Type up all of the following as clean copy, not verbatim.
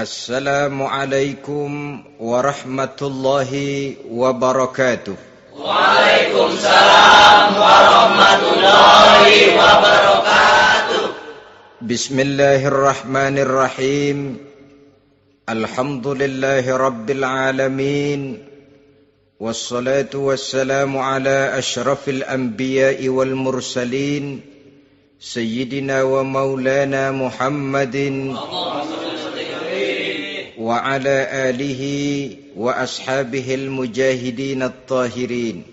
Assalamualaikum warahmatullahi wabarakatuh. Waalaikumsalam warahmatullahi wabarakatuh. Bismillahirrahmanirrahim. Alhamdulillahi rabbil alamin. Wassalatu wassalamu ala ashrafil anbiya'i wal mursalin. Sayyidina wa maulana Muhammadin wa ala alihi wa ashabihil mujahidin at-tahirin.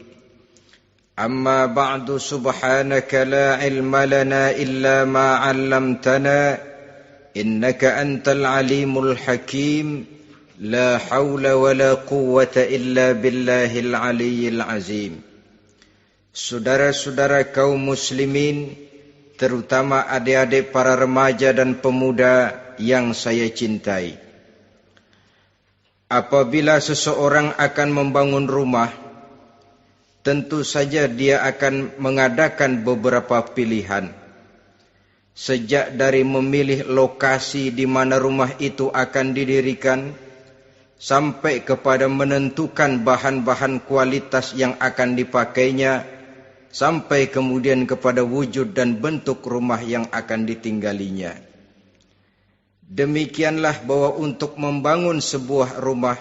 Amma ba'du, subhanaka la ilma lana illa ma 'allamtana innaka antal alimul hakim. La hawla wa la quwwata illa billahil aliyyil azim. Saudara-saudara kaum muslimin, terutama adik-adik para remaja dan pemuda yang saya cintai. Apabila seseorang akan membangun rumah, tentu saja dia akan mengadakan beberapa pilihan. Sejak dari memilih lokasi di mana rumah itu akan didirikan, sampai kepada menentukan bahan-bahan kualitas yang akan dipakainya, sampai kemudian kepada wujud dan bentuk rumah yang akan ditinggalinya. Demikianlah bahwa untuk membangun sebuah rumah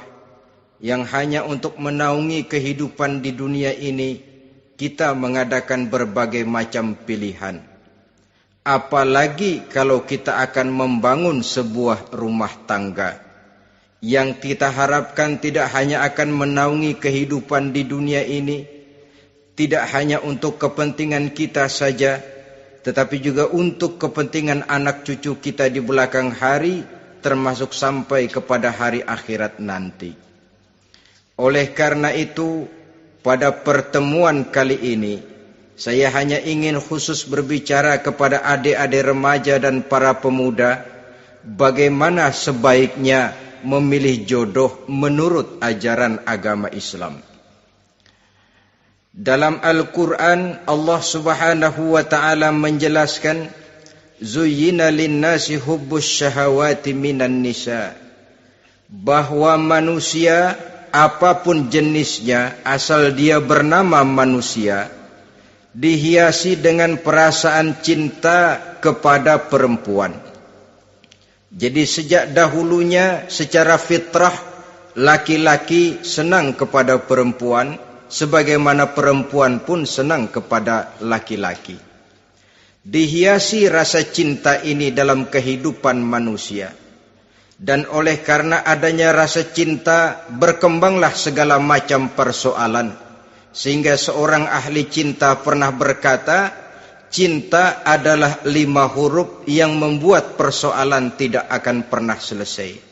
yang hanya untuk menaungi kehidupan di dunia ini, kita mengadakan berbagai macam pilihan. Apalagi kalau kita akan membangun sebuah rumah tangga yang kita harapkan tidak hanya akan menaungi kehidupan di dunia ini, tidak hanya untuk kepentingan kita saja, tetapi juga untuk kepentingan anak cucu kita di belakang hari, termasuk sampai kepada hari akhirat nanti. Oleh karena itu, pada pertemuan kali ini, saya hanya ingin khusus berbicara kepada adik-adik remaja dan para pemuda, bagaimana sebaiknya memilih jodoh menurut ajaran agama Islam. Dalam Al-Quran, Allah subhanahu wa ta'ala menjelaskan, Zuyyina linnasi hubbus syahawati minan nisa. Bahwa manusia, apapun jenisnya, asal dia bernama manusia, dihiasi dengan perasaan cinta kepada perempuan. Jadi sejak dahulunya secara fitrah, laki-laki senang kepada perempuan, sebagaimana perempuan pun senang kepada laki-laki. Dihiasi rasa cinta ini dalam kehidupan manusia. Dan oleh karena adanya rasa cinta, berkembanglah segala macam persoalan. Sehingga seorang ahli cinta pernah berkata, cinta adalah 5 huruf yang membuat persoalan tidak akan pernah selesai.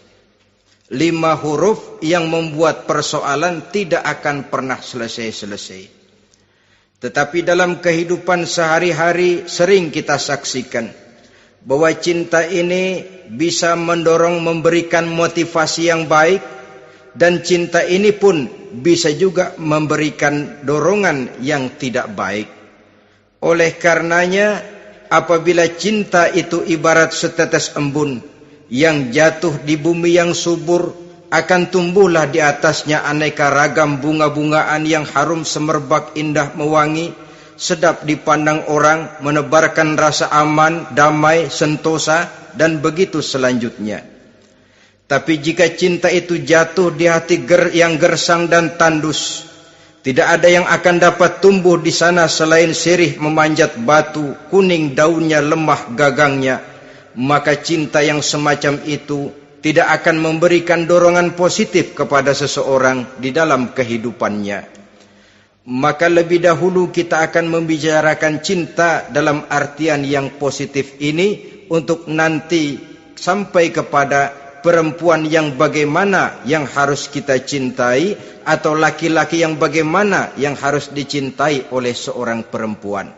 5 huruf yang membuat persoalan tidak akan pernah selesai-selesai. Tetapi dalam kehidupan sehari-hari sering kita saksikan bahwa cinta ini bisa mendorong memberikan motivasi yang baik, dan cinta ini pun bisa juga memberikan dorongan yang tidak baik. Oleh karenanya, apabila cinta itu ibarat setetes embun yang jatuh di bumi yang subur, akan tumbuhlah di atasnya aneka ragam bunga-bungaan yang harum semerbak, indah mewangi, sedap dipandang orang, menebarkan rasa aman, damai, sentosa, dan begitu selanjutnya. Tapi jika cinta itu jatuh di hati yang gersang dan tandus, tidak ada yang akan dapat tumbuh di sana selain sirih memanjat batu, kuning daunnya, lemah gagangnya, maka cinta yang semacam itu tidak akan memberikan dorongan positif kepada seseorang di dalam kehidupannya. Maka lebih dahulu kita akan membicarakan cinta dalam artian yang positif ini, untuk nanti sampai kepada perempuan yang bagaimana yang harus kita cintai, atau laki-laki yang bagaimana yang harus dicintai oleh seorang perempuan.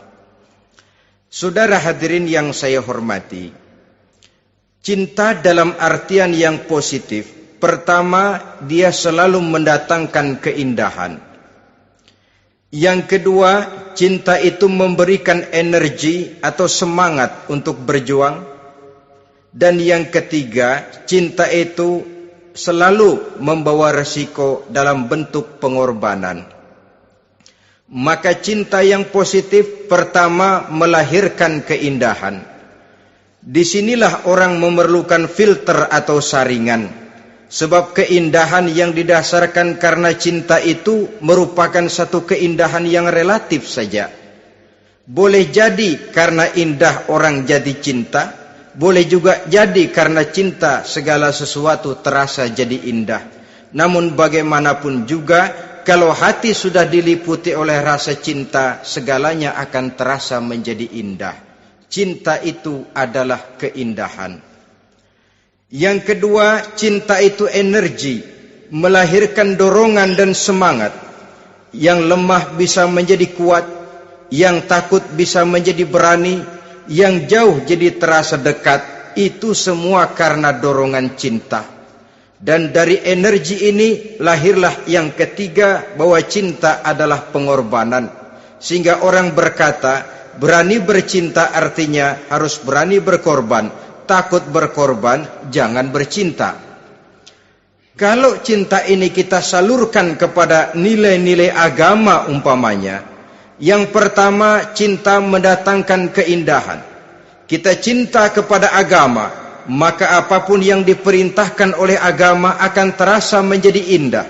Saudara hadirin yang saya hormati, cinta dalam artian yang positif, pertama, dia selalu mendatangkan keindahan. Yang kedua, cinta itu memberikan energi atau semangat untuk berjuang. Dan yang ketiga, cinta itu selalu membawa resiko dalam bentuk pengorbanan. Maka cinta yang positif pertama melahirkan keindahan. Disinilah orang memerlukan filter atau saringan. Sebab keindahan yang didasarkan karena cinta itu merupakan satu keindahan yang relatif saja. Boleh jadi karena indah orang jadi cinta, boleh juga jadi karena cinta segala sesuatu terasa jadi indah. Namun bagaimanapun juga, kalau hati sudah diliputi oleh rasa cinta, segalanya akan terasa menjadi indah. Cinta itu adalah keindahan. Yang kedua, cinta itu energi, melahirkan dorongan dan semangat. Yang lemah bisa menjadi kuat, yang takut bisa menjadi berani, yang jauh jadi terasa dekat. Itu semua karena dorongan cinta. Dan dari energi ini lahirlah yang ketiga, bahwa cinta adalah pengorbanan. Sehingga orang berkata, berani bercinta artinya harus berani berkorban. Takut berkorban, jangan bercinta. Kalau cinta ini kita salurkan kepada nilai-nilai agama umpamanya, yang pertama, cinta mendatangkan keindahan. Kita cinta kepada agama, maka apapun yang diperintahkan oleh agama akan terasa menjadi indah.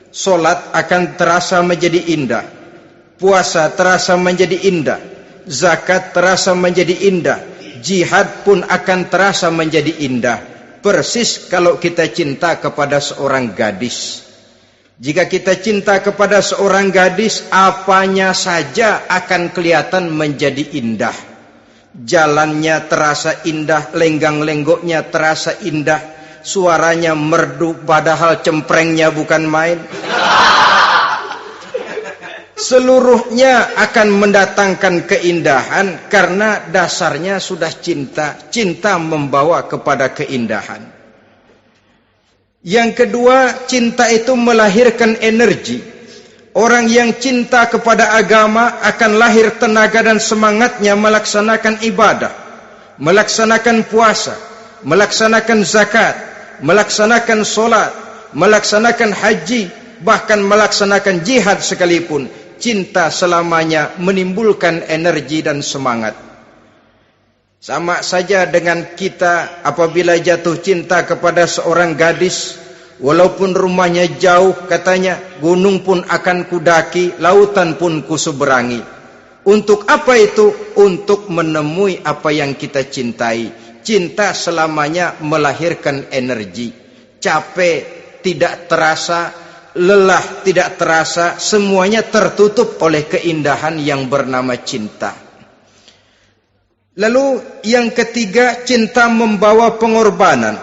Solat akan terasa menjadi indah. Puasa terasa menjadi indah. Zakat terasa menjadi indah. Jihad pun akan terasa menjadi indah. Persis kalau kita cinta kepada seorang gadis. Jika kita cinta kepada seorang gadis, apanya saja akan kelihatan menjadi indah. Jalannya terasa indah, lenggang-lenggoknya terasa indah, suaranya merdu padahal cemprengnya bukan main. Seluruhnya akan mendatangkan keindahan karena dasarnya sudah cinta. Cinta membawa kepada keindahan. Yang kedua, cinta itu melahirkan energi. Orang yang cinta kepada agama akan lahir tenaga dan semangatnya melaksanakan ibadah, melaksanakan puasa, melaksanakan zakat, melaksanakan solat, melaksanakan haji, bahkan melaksanakan jihad sekalipun. Cinta selamanya menimbulkan energi dan semangat. Sama saja dengan kita apabila jatuh cinta kepada seorang gadis, walaupun rumahnya jauh, katanya, gunung pun akan kudaki, lautan pun kuseberangi. Untuk apa itu? Untuk menemui apa yang kita cintai. Cinta selamanya melahirkan energi. Capek tidak terasa, lelah tidak terasa, semuanya tertutup oleh keindahan yang bernama cinta. Lalu yang ketiga, cinta membawa pengorbanan.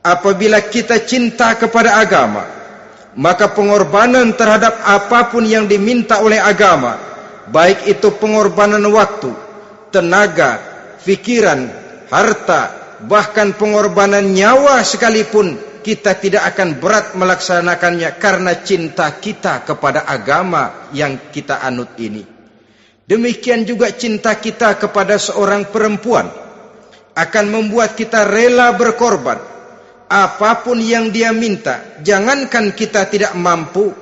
Apabila kita cinta kepada agama, maka pengorbanan terhadap apapun yang diminta oleh agama, baik itu pengorbanan waktu, tenaga, pikiran, harta, bahkan pengorbanan nyawa sekalipun, kita tidak akan berat melaksanakannya karena cinta kita kepada agama yang kita anut ini. Demikian juga cinta kita kepada seorang perempuan akan membuat kita rela berkorban. Apapun yang dia minta, jangankan kita tidak mampu,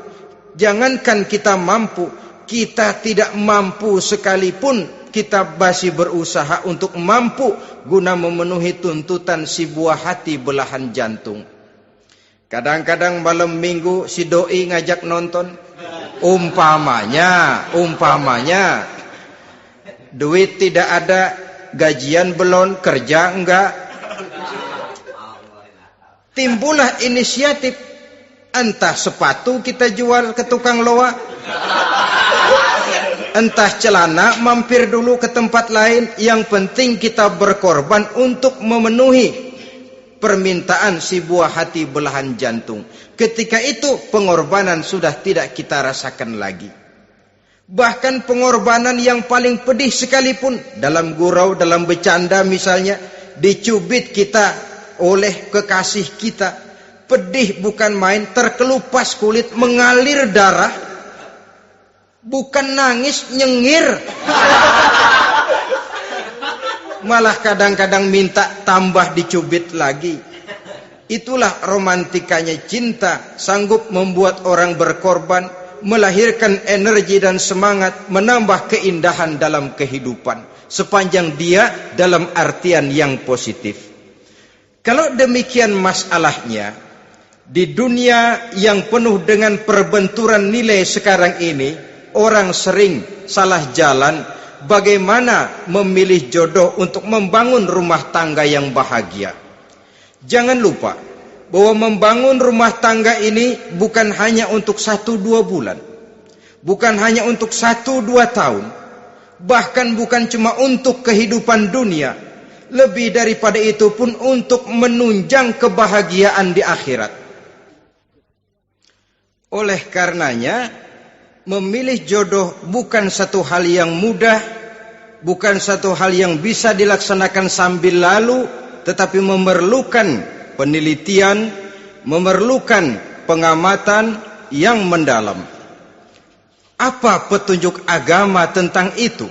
kita tidak mampu sekalipun, kita masih berusaha untuk mampu guna memenuhi tuntutan si buah hati belahan jantung. Kadang-kadang malam minggu si doi ngajak nonton. Umpamanya duit tidak ada, gajian belum, kerja enggak. Timbullah inisiatif, entah sepatu kita jual ke tukang loa, entah celana mampir dulu ke tempat lain. Yang penting kita berkorban untuk memenuhi permintaan si buah hati belahan jantung. Ketika itu pengorbanan sudah tidak kita rasakan lagi. Bahkan pengorbanan yang paling pedih sekalipun, dalam gurau, dalam bercanda misalnya, dicubit kita oleh kekasih kita, pedih bukan main, terkelupas kulit, mengalir darah, bukan nangis, nyengir. malah kadang-kadang minta tambah dicubit lagi. Itulah romantikanya cinta, sanggup membuat orang berkorban, melahirkan energi dan semangat, menambah keindahan dalam kehidupan, sepanjang dia dalam artian yang positif. Kalau demikian masalahnya, di dunia yang penuh dengan perbenturan nilai sekarang ini, orang sering salah jalan bagaimana memilih jodoh untuk membangun rumah tangga yang bahagia. Jangan lupa bahwa membangun rumah tangga ini bukan hanya untuk 1-2 bulan, bukan hanya untuk 1-2 tahun, bahkan bukan cuma untuk kehidupan dunia, lebih daripada itu pun untuk menunjang kebahagiaan di akhirat. Oleh karenanya, memilih jodoh bukan satu hal yang mudah, bukan satu hal yang bisa dilaksanakan sambil lalu, tetapi memerlukan penelitian, memerlukan pengamatan yang mendalam. Apa petunjuk agama tentang itu?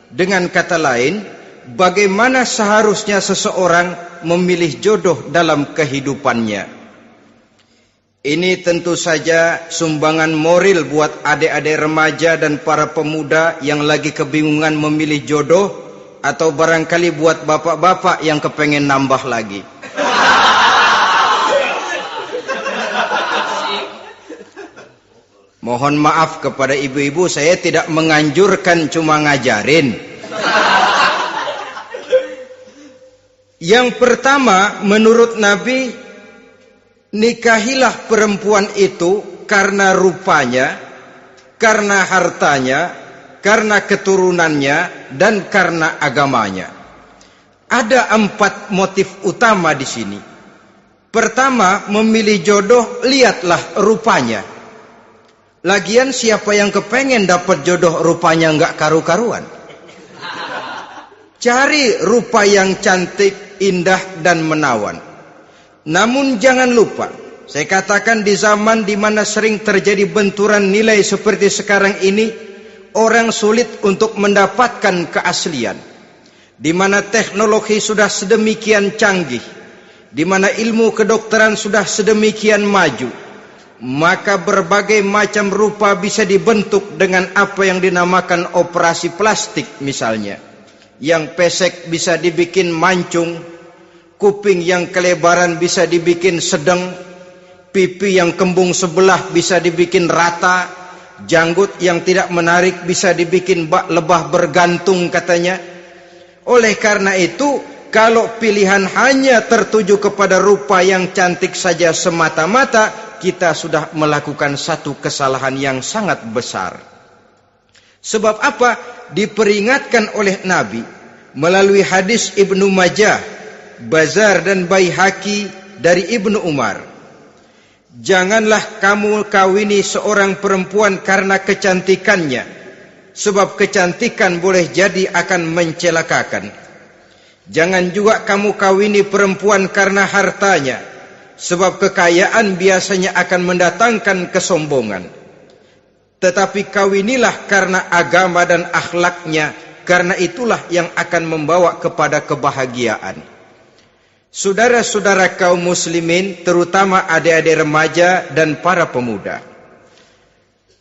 Dengan kata lain, bagaimana seharusnya seseorang memilih jodoh dalam kehidupannya? Ini tentu saja sumbangan moral buat adik-adik remaja dan para pemuda yang lagi kebingungan memilih jodoh, atau barangkali buat bapak-bapak yang kepengen nambah lagi. Mohon maaf kepada ibu-ibu, saya tidak menganjurkan, cuma ngajarin. Yang pertama, menurut Nabi, nikahilah perempuan itu karena rupanya, karena hartanya, karena keturunannya, dan karena agamanya. Ada 4 motif utama di sini. Pertama, memilih jodoh, lihatlah rupanya. Lagian siapa yang kepengen dapat jodoh rupanya nggak karu-karuan? Cari rupa yang cantik, indah, dan menawan. Namun jangan lupa, saya katakan di zaman di mana sering terjadi benturan nilai seperti sekarang ini, orang sulit untuk mendapatkan keaslian. Di mana teknologi sudah sedemikian canggih, di mana ilmu kedokteran sudah sedemikian maju, maka berbagai macam rupa bisa dibentuk dengan apa yang dinamakan operasi plastik misalnya. Yang pesek bisa dibikin mancung, kuping yang kelebaran bisa dibikin sedang, pipi yang kembung sebelah bisa dibikin rata, janggut yang tidak menarik bisa dibikin lebah bergantung katanya. Oleh karena itu, kalau pilihan hanya tertuju kepada rupa yang cantik saja semata-mata, kita sudah melakukan satu kesalahan yang sangat besar. Sebab apa? Diperingatkan oleh Nabi melalui hadis Ibnu Majah, Bazar dan Baihaqi dari Ibnu Umar. Janganlah kamu kawini seorang perempuan karena kecantikannya, sebab kecantikan boleh jadi akan mencelakakan. Jangan juga kamu kawini perempuan karena hartanya, sebab kekayaan biasanya akan mendatangkan kesombongan. Tetapi kawinilah karena agama dan akhlaknya, karena itulah yang akan membawa kepada kebahagiaan. Saudara-saudara kaum muslimin, terutama adik-adik remaja dan para pemuda,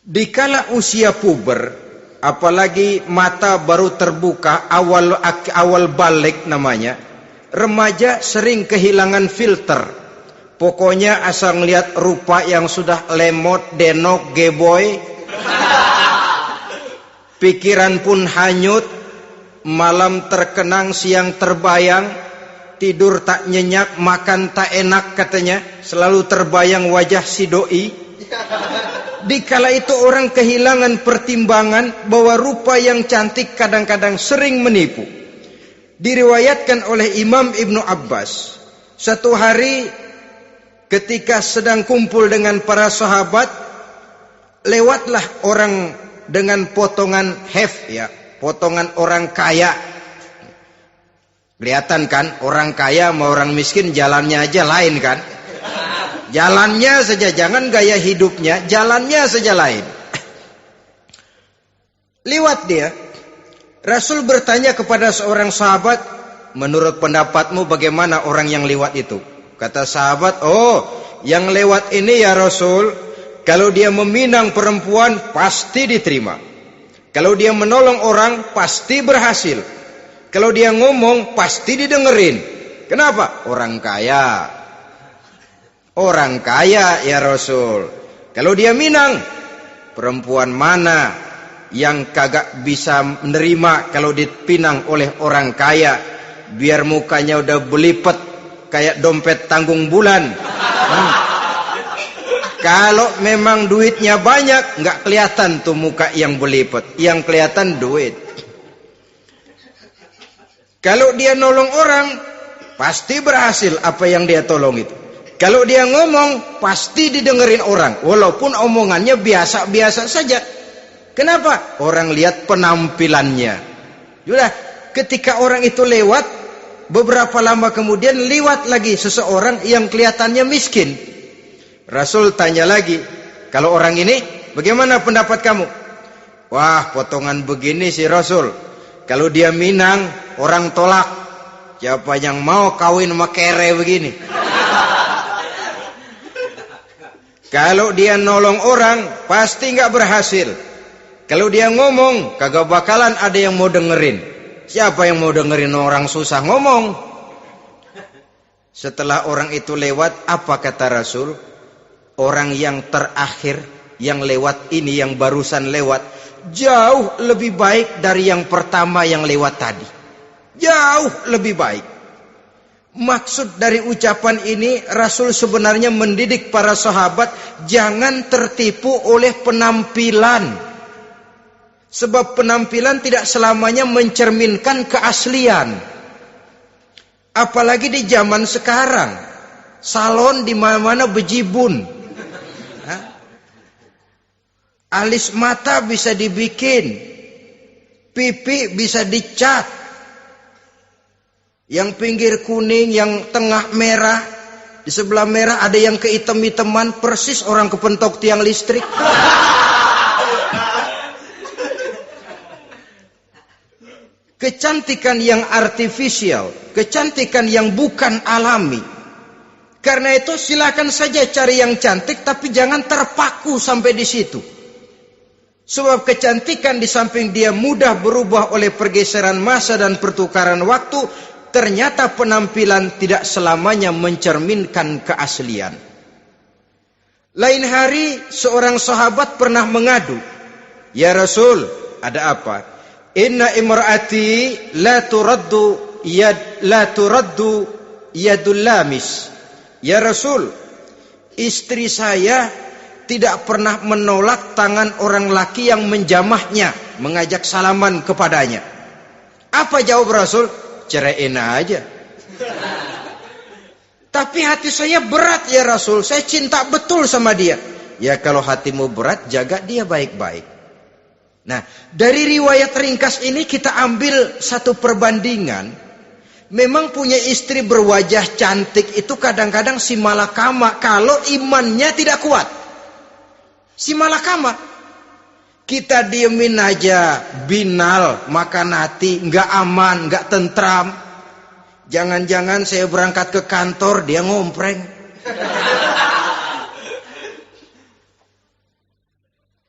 dikala usia puber, apalagi mata baru terbuka, awal balik namanya, remaja sering kehilangan filter. Pokoknya asal ngelihat rupa yang sudah lemot, denok, geboy, pikiran pun hanyut, malam terkenang, siang terbayang, tidur tak nyenyak, makan tak enak katanya, selalu terbayang wajah si doi. Dikala itu orang kehilangan pertimbangan bahwa rupa yang cantik kadang-kadang sering menipu. Diriwayatkan oleh Imam Ibnu Abbas, satu hari ketika sedang kumpul dengan para sahabat, lewatlah orang dengan potongan potongan orang kaya. Kelihatan kan, orang kaya sama orang miskin jalannya aja lain kan? Jalannya saja, jangan gaya hidupnya, jalannya saja lain. Liwat dia. Rasul bertanya kepada seorang sahabat, menurut pendapatmu bagaimana orang yang lewat itu? Kata sahabat, oh, yang lewat ini ya Rasul, kalau dia meminang perempuan pasti diterima. Kalau dia menolong orang pasti berhasil. Kalau dia ngomong pasti didengerin. Kenapa? Orang kaya. Orang kaya ya Rasul. Kalau dia minang, perempuan mana yang kagak bisa menerima kalau dipinang oleh orang kaya? Biar mukanya udah belipet kayak dompet tanggung bulan. Kalau memang duitnya banyak, nggak kelihatan tuh muka yang belipet, yang kelihatan duit. Kalau dia nolong orang, pasti berhasil apa yang dia tolong itu. Kalau dia ngomong, pasti didengerin orang, walaupun omongannya biasa-biasa saja. Kenapa? Orang lihat penampilannya. Sudah, ketika orang itu lewat, beberapa lama kemudian lewat lagi seseorang yang kelihatannya miskin. Rasul tanya lagi, kalau orang ini bagaimana pendapat kamu? Wah, potongan begini sih Rasul. Kalau dia minang, orang tolak. Siapa yang mau kawin sama kere begini? Kalau dia nolong orang, pasti nggak berhasil. Kalau dia ngomong, kagak bakalan ada yang mau dengerin. Siapa yang mau dengerin orang susah ngomong? Setelah orang itu lewat, apa kata Rasul? Orang yang terakhir, yang lewat ini, yang barusan lewat, jauh lebih baik dari yang pertama yang lewat tadi. Jauh lebih baik. Maksud dari ucapan ini, Rasul sebenarnya mendidik para sahabat jangan tertipu oleh penampilan. Sebab penampilan tidak selamanya mencerminkan keaslian. Apalagi di zaman sekarang, salon di mana-mana bejibun. Alis mata bisa dibikin, pipi bisa dicat. Yang pinggir kuning, yang tengah merah, di sebelah merah ada yang kehitam-hitaman, persis orang kepentok tiang listrik. Kecantikan yang artifisial, kecantikan yang bukan alami. Karena itu silakan saja cari yang cantik, tapi jangan terpaku sampai di situ. Sebab kecantikan di samping dia mudah berubah oleh pergeseran masa dan pertukaran waktu, ternyata penampilan tidak selamanya mencerminkan keaslian. Lain hari seorang sahabat pernah mengadu, "Ya Rasul, ada apa? Inna imraati la turaddu yadul lamis." Ya Rasul, istri saya tidak pernah menolak tangan orang laki yang menjamahnya, mengajak salaman kepadanya. Apa jawab Rasul? Ceraiin aja. Tapi hati saya berat ya Rasul, saya cinta betul sama dia. Ya kalau hatimu berat, jaga dia baik-baik. Nah, dari riwayat ringkas ini kita ambil satu perbandingan. Memang punya istri berwajah cantik itu kadang-kadang si malakama kalau imannya tidak kuat. Si malakama. Kita diemin aja, binal, makan hati, nggak aman, nggak tentram. Jangan-jangan saya berangkat ke kantor, dia ngompreng.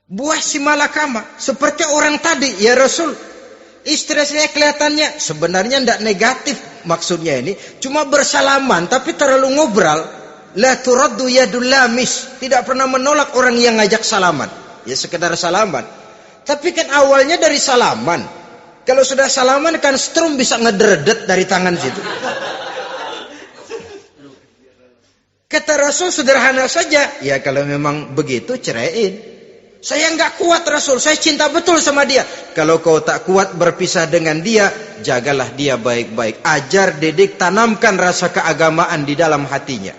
Buah si malakama, seperti orang tadi, ya Rasul. Istri saya kelihatannya sebenarnya tidak negatif maksudnya ini, cuma bersalaman tapi terlalu ngobrol. La turaddu yadul lamis, tidak pernah menolak orang yang ngajak salaman. Ya sekedar salaman. Tapi kan awalnya dari salaman. Kalau sudah salaman kan strum bisa ngederdet dari tangan situ. Kata Rasul sederhana saja. Ya kalau memang begitu ceraiin. Saya nggak kuat Rasul, saya cinta betul sama dia. Kalau kau tak kuat berpisah dengan dia, jagalah dia baik-baik. Ajar, didik, tanamkan rasa keagamaan di dalam hatinya.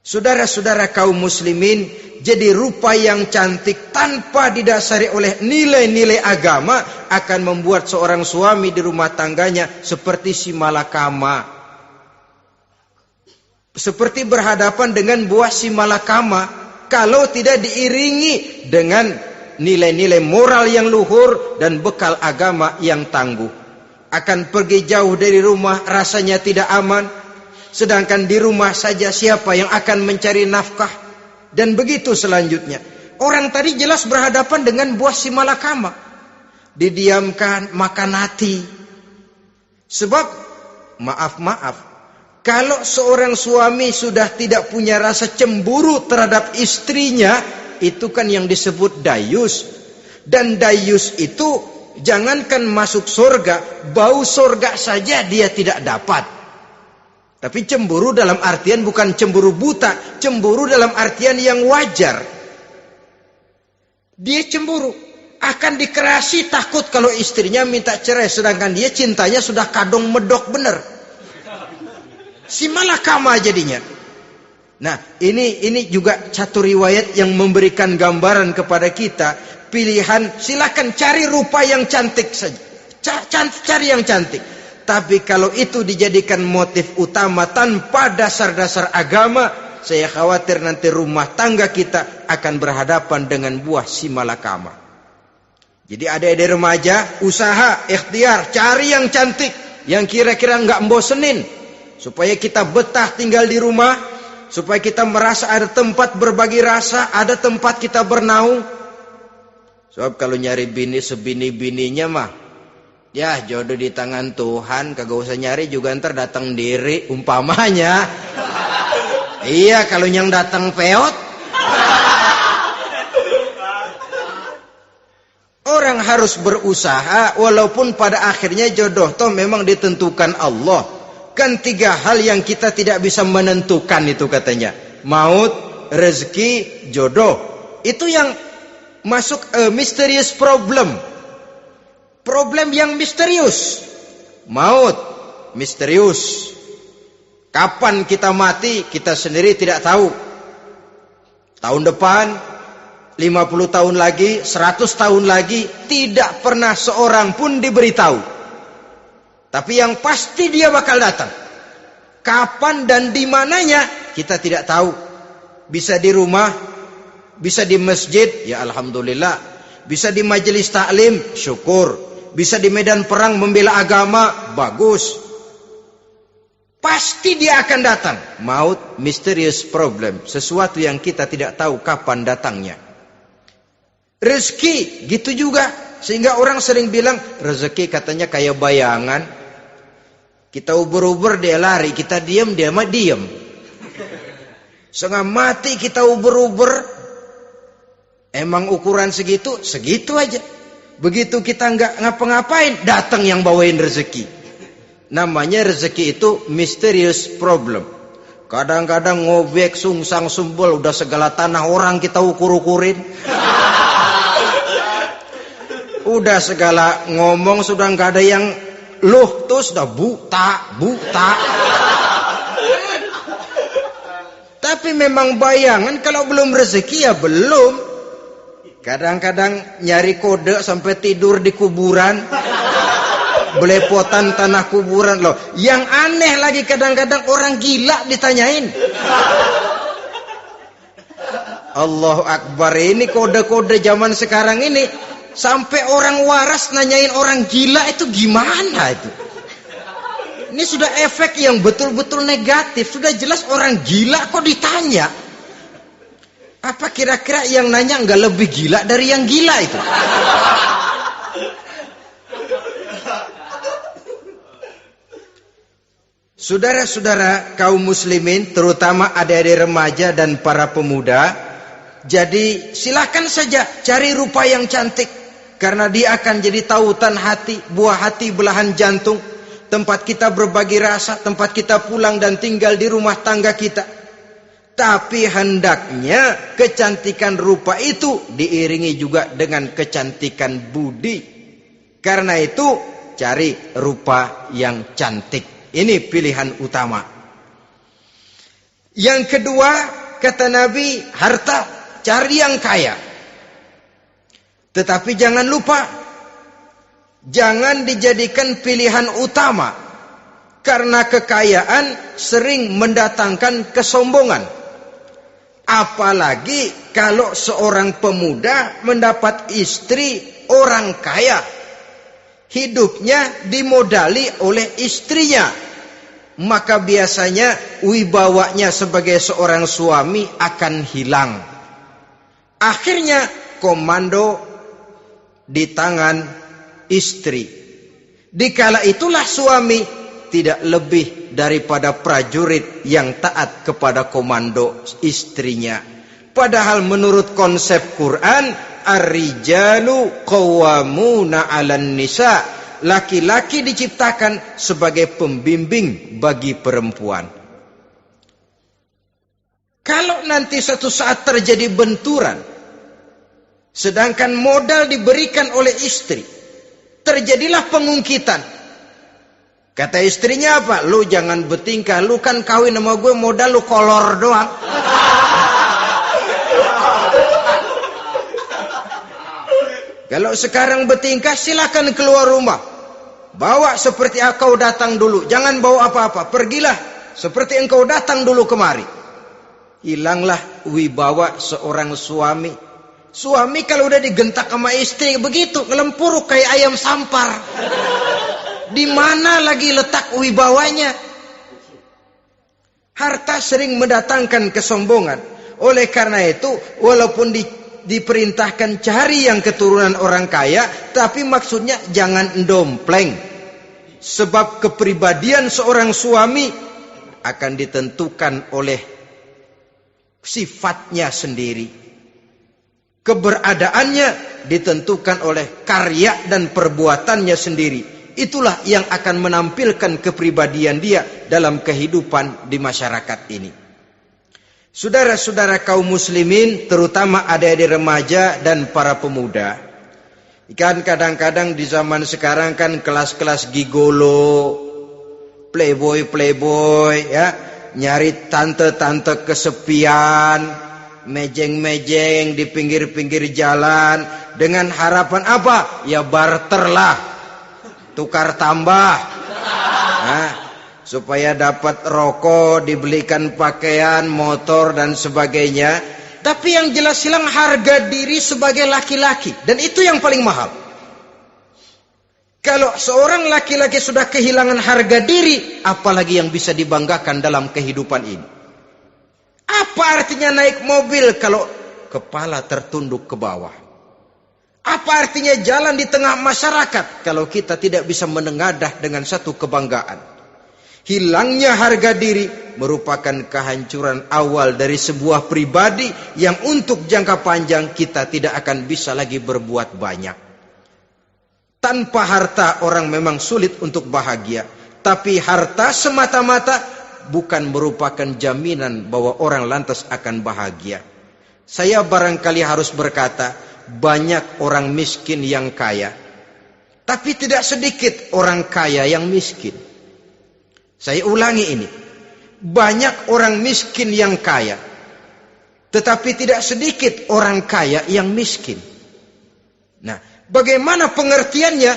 Saudara-saudara kaum muslimin, jadi rupa yang cantik tanpa didasari oleh nilai-nilai agama akan membuat seorang suami di rumah tangganya seperti si malakama. Seperti berhadapan dengan buah si malakama kalau tidak diiringi dengan nilai-nilai moral yang luhur dan bekal agama yang tangguh. akan pergi jauh dari rumah rasanya tidak aman. Sedangkan di rumah saja siapa yang akan mencari nafkah? Dan begitu selanjutnya. Orang tadi jelas berhadapan dengan buah si malakama. Didiamkan, makan hati. Sebab, maaf, kalau seorang suami sudah tidak punya rasa cemburu terhadap istrinya, itu kan yang disebut dayus. Dan dayus itu, jangankan masuk surga, bau surga saja dia tidak dapat. Tapi cemburu dalam artian bukan cemburu buta, cemburu dalam artian yang wajar. Dia cemburu, akan dikerasi takut kalau istrinya minta cerai, sedangkan dia cintanya sudah kadung medok bener. Si malakama jadinya. Nah, ini juga satu riwayat yang memberikan gambaran kepada kita. Pilihan, silakan cari rupa yang cantik saja. Cari yang cantik. Tapi kalau itu dijadikan motif utama tanpa dasar-dasar agama, saya khawatir nanti rumah tangga kita akan berhadapan dengan buah si malakama. Jadi adik-adik remaja, usaha, ikhtiar, cari yang cantik, yang kira-kira nggak membosenin, supaya kita betah tinggal di rumah, supaya kita merasa ada tempat berbagi rasa, ada tempat kita bernaung. Sebab kalau nyari bini sebini-bininya mah, ya jodoh di tangan Tuhan, kagak usah nyari juga ntar datang diri umpamanya. Iya, kalau yang datang peot. Orang harus berusaha walaupun pada akhirnya jodoh toh memang ditentukan Allah. Kan 3 hal yang kita tidak bisa menentukan itu katanya. Maut, rezeki, jodoh. Itu yang masuk mysterious problem. Problem yang misterius. Maut, misterius. Kapan kita mati, kita sendiri tidak tahu. Tahun depan, 50 tahun lagi, 100 tahun lagi, tidak pernah seorang pun diberitahu. Tapi yang pasti dia bakal datang. Kapan dan di mananya, kita tidak tahu. Bisa di rumah, bisa di masjid, ya alhamdulillah. Bisa di majelis taklim, syukur. Bisa di medan perang membela agama, bagus. Pasti dia akan datang. Maut, mysterious problem. Sesuatu yang kita tidak tahu kapan datangnya. Rezeki, gitu juga. Sehingga orang sering bilang, rezeki katanya kayak bayangan. Kita uber-uber, dia lari. Kita diam, dia mah diam. Setengah mati kita uber-uber. Emang ukuran segitu, segitu aja. Begitu kita nggak ngapa-ngapain, datang yang bawain rezeki. Namanya rezeki itu mysterious problem. Kadang-kadang ngobek, sungsang, sumbul, udah segala tanah orang kita ukur-ukurin. Udah segala ngomong sudah nggak ada yang loh, tuh sudah buta. Tapi memang bayangan, kalau belum rezeki ya belum. Kadang-kadang nyari kode sampai tidur di kuburan. Belepotan tanah kuburan loh. Yang aneh lagi kadang-kadang orang gila ditanyain. Allahu Akbar, ini kode-kode zaman sekarang ini. Sampai orang waras nanyain orang gila itu gimana itu. Ini sudah efek yang betul-betul negatif. Sudah jelas orang gila kok ditanya. Apa kira-kira yang nanya nggak lebih gila dari yang gila itu? Saudara-saudara kaum muslimin, terutama adik-adik remaja dan para pemuda, jadi silakan saja cari rupa yang cantik, karena dia akan jadi tautan hati, buah hati belahan jantung, tempat kita berbagi rasa, tempat kita pulang dan tinggal di rumah tangga kita. Tapi hendaknya kecantikan rupa itu diiringi juga dengan kecantikan budi. Karena itu cari rupa yang cantik. Ini pilihan utama. Yang kedua, kata Nabi, harta, cari yang kaya. Tetapi jangan lupa, jangan dijadikan pilihan utama. Karena kekayaan sering mendatangkan kesombongan. Apalagi kalau seorang pemuda mendapat istri orang kaya. hidupnya dimodali oleh istrinya, maka biasanya wibawanya sebagai seorang suami akan hilang. Akhirnya komando di tangan istri. Dikala itulah suami tidak lebih daripada prajurit yang taat kepada komando istrinya. Padahal menurut konsep Quran, ar-rijalu qawwamuna 'alan nisa, laki-laki diciptakan sebagai pembimbing bagi perempuan. Kalau nanti suatu saat terjadi benturan, sedangkan modal diberikan oleh istri, terjadilah pengungkitan. Kata istrinya apa? Lu jangan bertingkah, lu kan kawin sama gue modal lu kolor doang. Kalau sekarang bertingkah silakan keluar rumah. Bawa seperti engkau datang dulu, jangan bawa apa-apa. Pergilah seperti engkau datang dulu kemari. Hilanglah wibawa seorang suami. Suami kalau udah digentak sama istri begitu, ngelempuruk kayak ayam sampar. Di mana lagi letak wibawanya? Harta sering mendatangkan kesombongan. Oleh karena itu, walaupun diperintahkan cari yang keturunan orang kaya, tapi maksudnya jangan dompleng. Sebab kepribadian seorang suami akan ditentukan oleh sifatnya sendiri. Keberadaannya ditentukan oleh karya dan perbuatannya sendiri. Itulah yang akan menampilkan kepribadian dia dalam kehidupan di masyarakat ini. Saudara-saudara kaum muslimin, terutama adik-adik remaja dan para pemuda, kan kadang-kadang di zaman sekarang kan kelas-kelas gigolo, playboy ya, nyari tante-tante kesepian, mejeng-mejeng di pinggir-pinggir jalan dengan harapan apa? Ya barter lah, tukar tambah. Nah, supaya dapat rokok, dibelikan pakaian, motor dan sebagainya. Tapi yang jelas hilang harga diri sebagai laki-laki, dan itu yang paling mahal. Kalau seorang laki-laki sudah kehilangan harga diri, apalagi yang bisa dibanggakan dalam kehidupan ini? Apa artinya naik mobil kalau kepala tertunduk ke bawah? Apa artinya jalan di tengah masyarakat kalau kita tidak bisa menengadah dengan satu kebanggaan? Hilangnya harga diri merupakan kehancuran awal dari sebuah pribadi yang untuk jangka panjang kita tidak akan bisa lagi berbuat banyak. Tanpa harta orang memang sulit untuk bahagia, tapi harta semata-mata bukan merupakan jaminan bahwa orang lantas akan bahagia. Saya barangkali harus berkata, banyak orang miskin yang kaya, tapi tidak sedikit orang kaya yang miskin. Saya ulangi ini, banyak orang miskin yang kaya, tetapi tidak sedikit orang kaya yang miskin. Nah, bagaimana pengertiannya?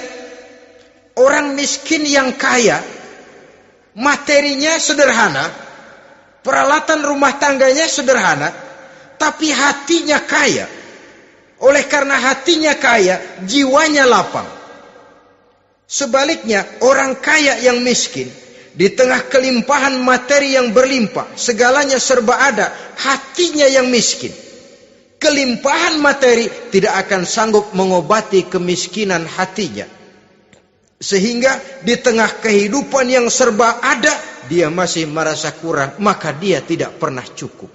Orang miskin yang kaya, materinya sederhana, peralatan rumah tangganya sederhana, tapi hatinya kaya. Oleh karena hatinya kaya, jiwanya lapang. Sebaliknya, orang kaya yang miskin, di tengah kelimpahan materi yang berlimpah, segalanya serba ada, hatinya yang miskin. Kelimpahan materi tidak akan sanggup mengobati kemiskinan hatinya. Sehingga di tengah kehidupan yang serba ada, dia masih merasa kurang, maka dia tidak pernah cukup.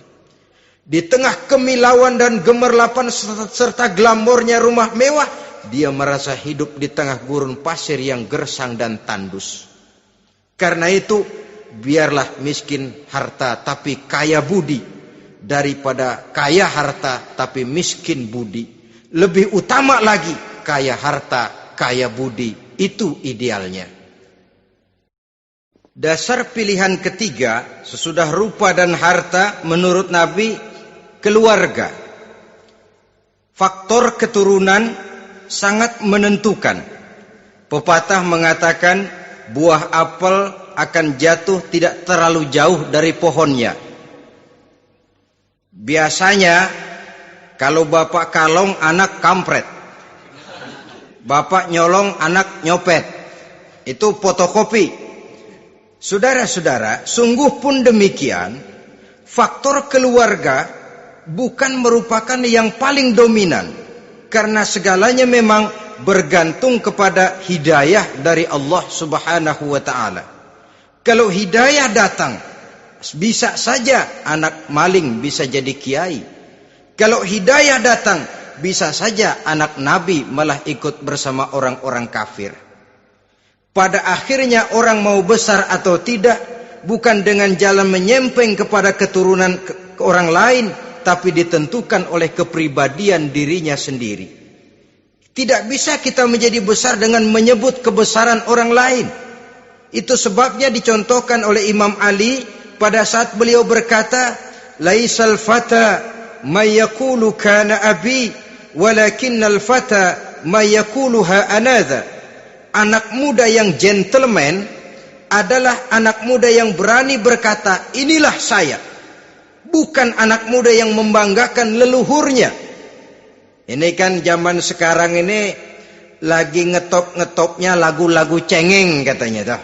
Di tengah kemilauan dan gemerlapan serta glamornya rumah mewah, dia merasa hidup di tengah gurun pasir yang gersang dan tandus. Karena itu, biarlah miskin harta tapi kaya budi, daripada kaya harta tapi miskin budi. Lebih utama lagi kaya harta, kaya budi. Itu idealnya. Dasar pilihan ketiga sesudah rupa dan harta menurut Nabi, keluarga. Faktor keturunan sangat menentukan. Pepatah mengatakan, buah apel akan jatuh tidak terlalu jauh dari pohonnya. Biasanya kalau bapak kalong, anak kampret. Bapak nyolong, anak nyopet. Itu fotokopi. Saudara-saudara, sungguh pun demikian, faktor keluarga bukan merupakan yang paling dominan, karena segalanya memang bergantung kepada hidayah dari Allah Subhanahu wa ta'ala. Kalau hidayah datang, bisa saja anak maling bisa jadi kiai. Kalau hidayah datang, bisa saja anak nabi malah ikut bersama orang-orang kafir. Pada akhirnya orang mau besar atau tidak bukan dengan jalan menyempeng kepada keturunan orang lain, tapi ditentukan oleh kepribadian dirinya sendiri. Tidak bisa kita menjadi besar dengan menyebut kebesaran orang lain. Itu sebabnya dicontohkan oleh Imam Ali pada saat beliau berkata, "Laisal fata may yaqulu kana abi, walakinnal fata may yaquluha anadha." Anak muda yang gentleman adalah anak muda yang berani berkata, inilah saya. Bukan anak muda yang membanggakan leluhurnya. Ini kan zaman sekarang ini lagi ngetop-ngetopnya lagu-lagu cengeng katanya.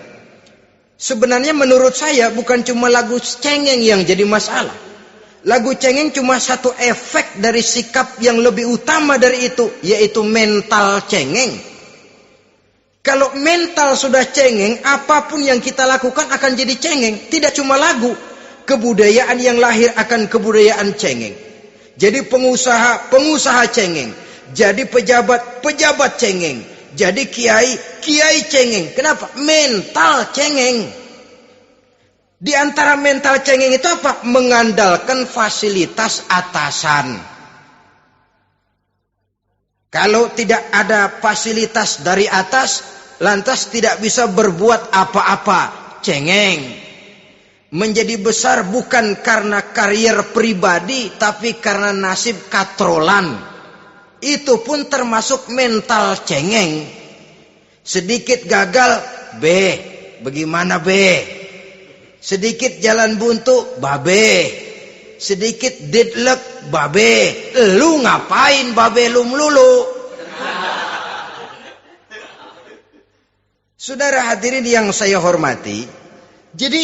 Sebenarnya menurut saya bukan cuma lagu cengeng yang jadi masalah. Lagu cengeng cuma satu efek dari sikap yang lebih utama dari itu, yaitu mental cengeng. Kalau mental sudah cengeng, apapun yang kita lakukan akan jadi cengeng. Tidak cuma lagu, kebudayaan yang lahir akan kebudayaan cengeng. Jadi pengusaha cengeng. Jadi pejabat cengeng. Jadi kiai cengeng. Kenapa? Mental cengeng. Di antara mental cengeng itu apa? Mengandalkan fasilitas atasan. Kalau tidak ada fasilitas dari atas, lantas tidak bisa berbuat apa-apa, cengeng. Menjadi besar bukan karena karier pribadi, tapi karena nasib katrolan. Itu pun termasuk mental cengeng. Sedikit gagal, bagaimana sedikit jalan buntu, babe. Sedikit deadlock, babe. Lu ngapain babe lu melulu? Saudara hadirin yang saya hormati, jadi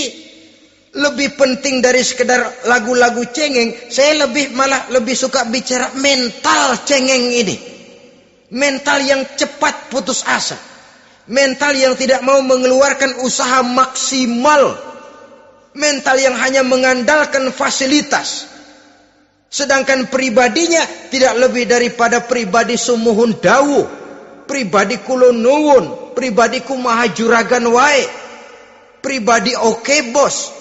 lebih penting dari sekedar lagu-lagu cengeng, saya malah lebih suka bicara mental cengeng ini. Mental yang cepat putus asa. Mental yang tidak mau mengeluarkan usaha maksimal. Mental yang hanya mengandalkan fasilitas. Sedangkan pribadinya tidak lebih daripada pribadi sumuhun dawu, pribadi kulon nuwun, pribadi kumaha juragan wae, pribadi oke bos,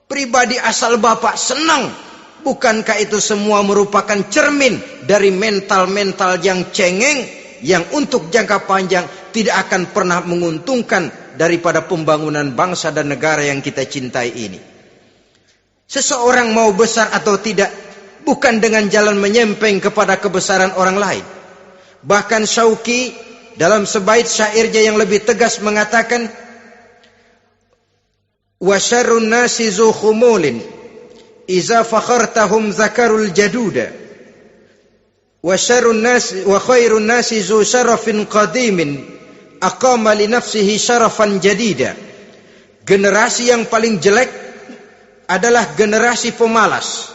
pribadi asal bapak senang. Bukankah itu semua merupakan cermin dari mental-mental yang cengeng, yang untuk jangka panjang tidak akan pernah menguntungkan daripada pembangunan bangsa dan negara yang kita cintai ini. Seseorang mau besar atau tidak bukan dengan jalan menyempeng kepada kebesaran orang lain. Bahkan Syauqi dalam sebait syairnya yang lebih tegas mengatakan, wa syarrun nasi zu khumulin iza fakhartahum zakarul jaduda wa syarrun nasi wa khairun nasi zu syarafin qadimin aqama li nafsihi syarafan jadida. Generasi yang paling jelek adalah generasi pemalas.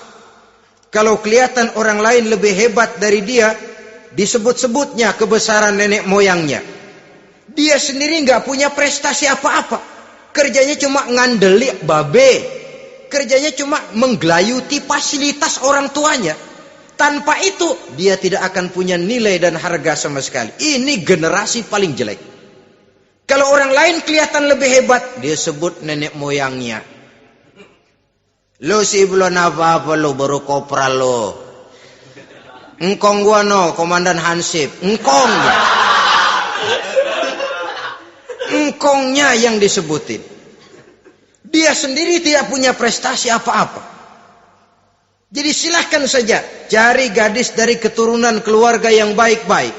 Kalau kelihatan orang lain lebih hebat dari dia, disebut-sebutnya kebesaran nenek moyangnya. Dia sendiri nggak punya prestasi apa-apa. Kerjanya cuma ngandeli babe. Kerjanya cuma menggelayuti fasilitas orang tuanya. Tanpa itu dia tidak akan punya nilai dan harga sama sekali. Ini generasi paling jelek. Kalau orang lain kelihatan lebih hebat, dia sebut nenek moyangnya. Lo sih belum apa-apa lo, baru kopral lo. Engkong gua no, komandan Hansip. Engkongnya. Engkongnya yang disebutin. Dia sendiri tidak punya prestasi apa-apa. Jadi silahkan saja cari gadis dari keturunan keluarga yang baik-baik.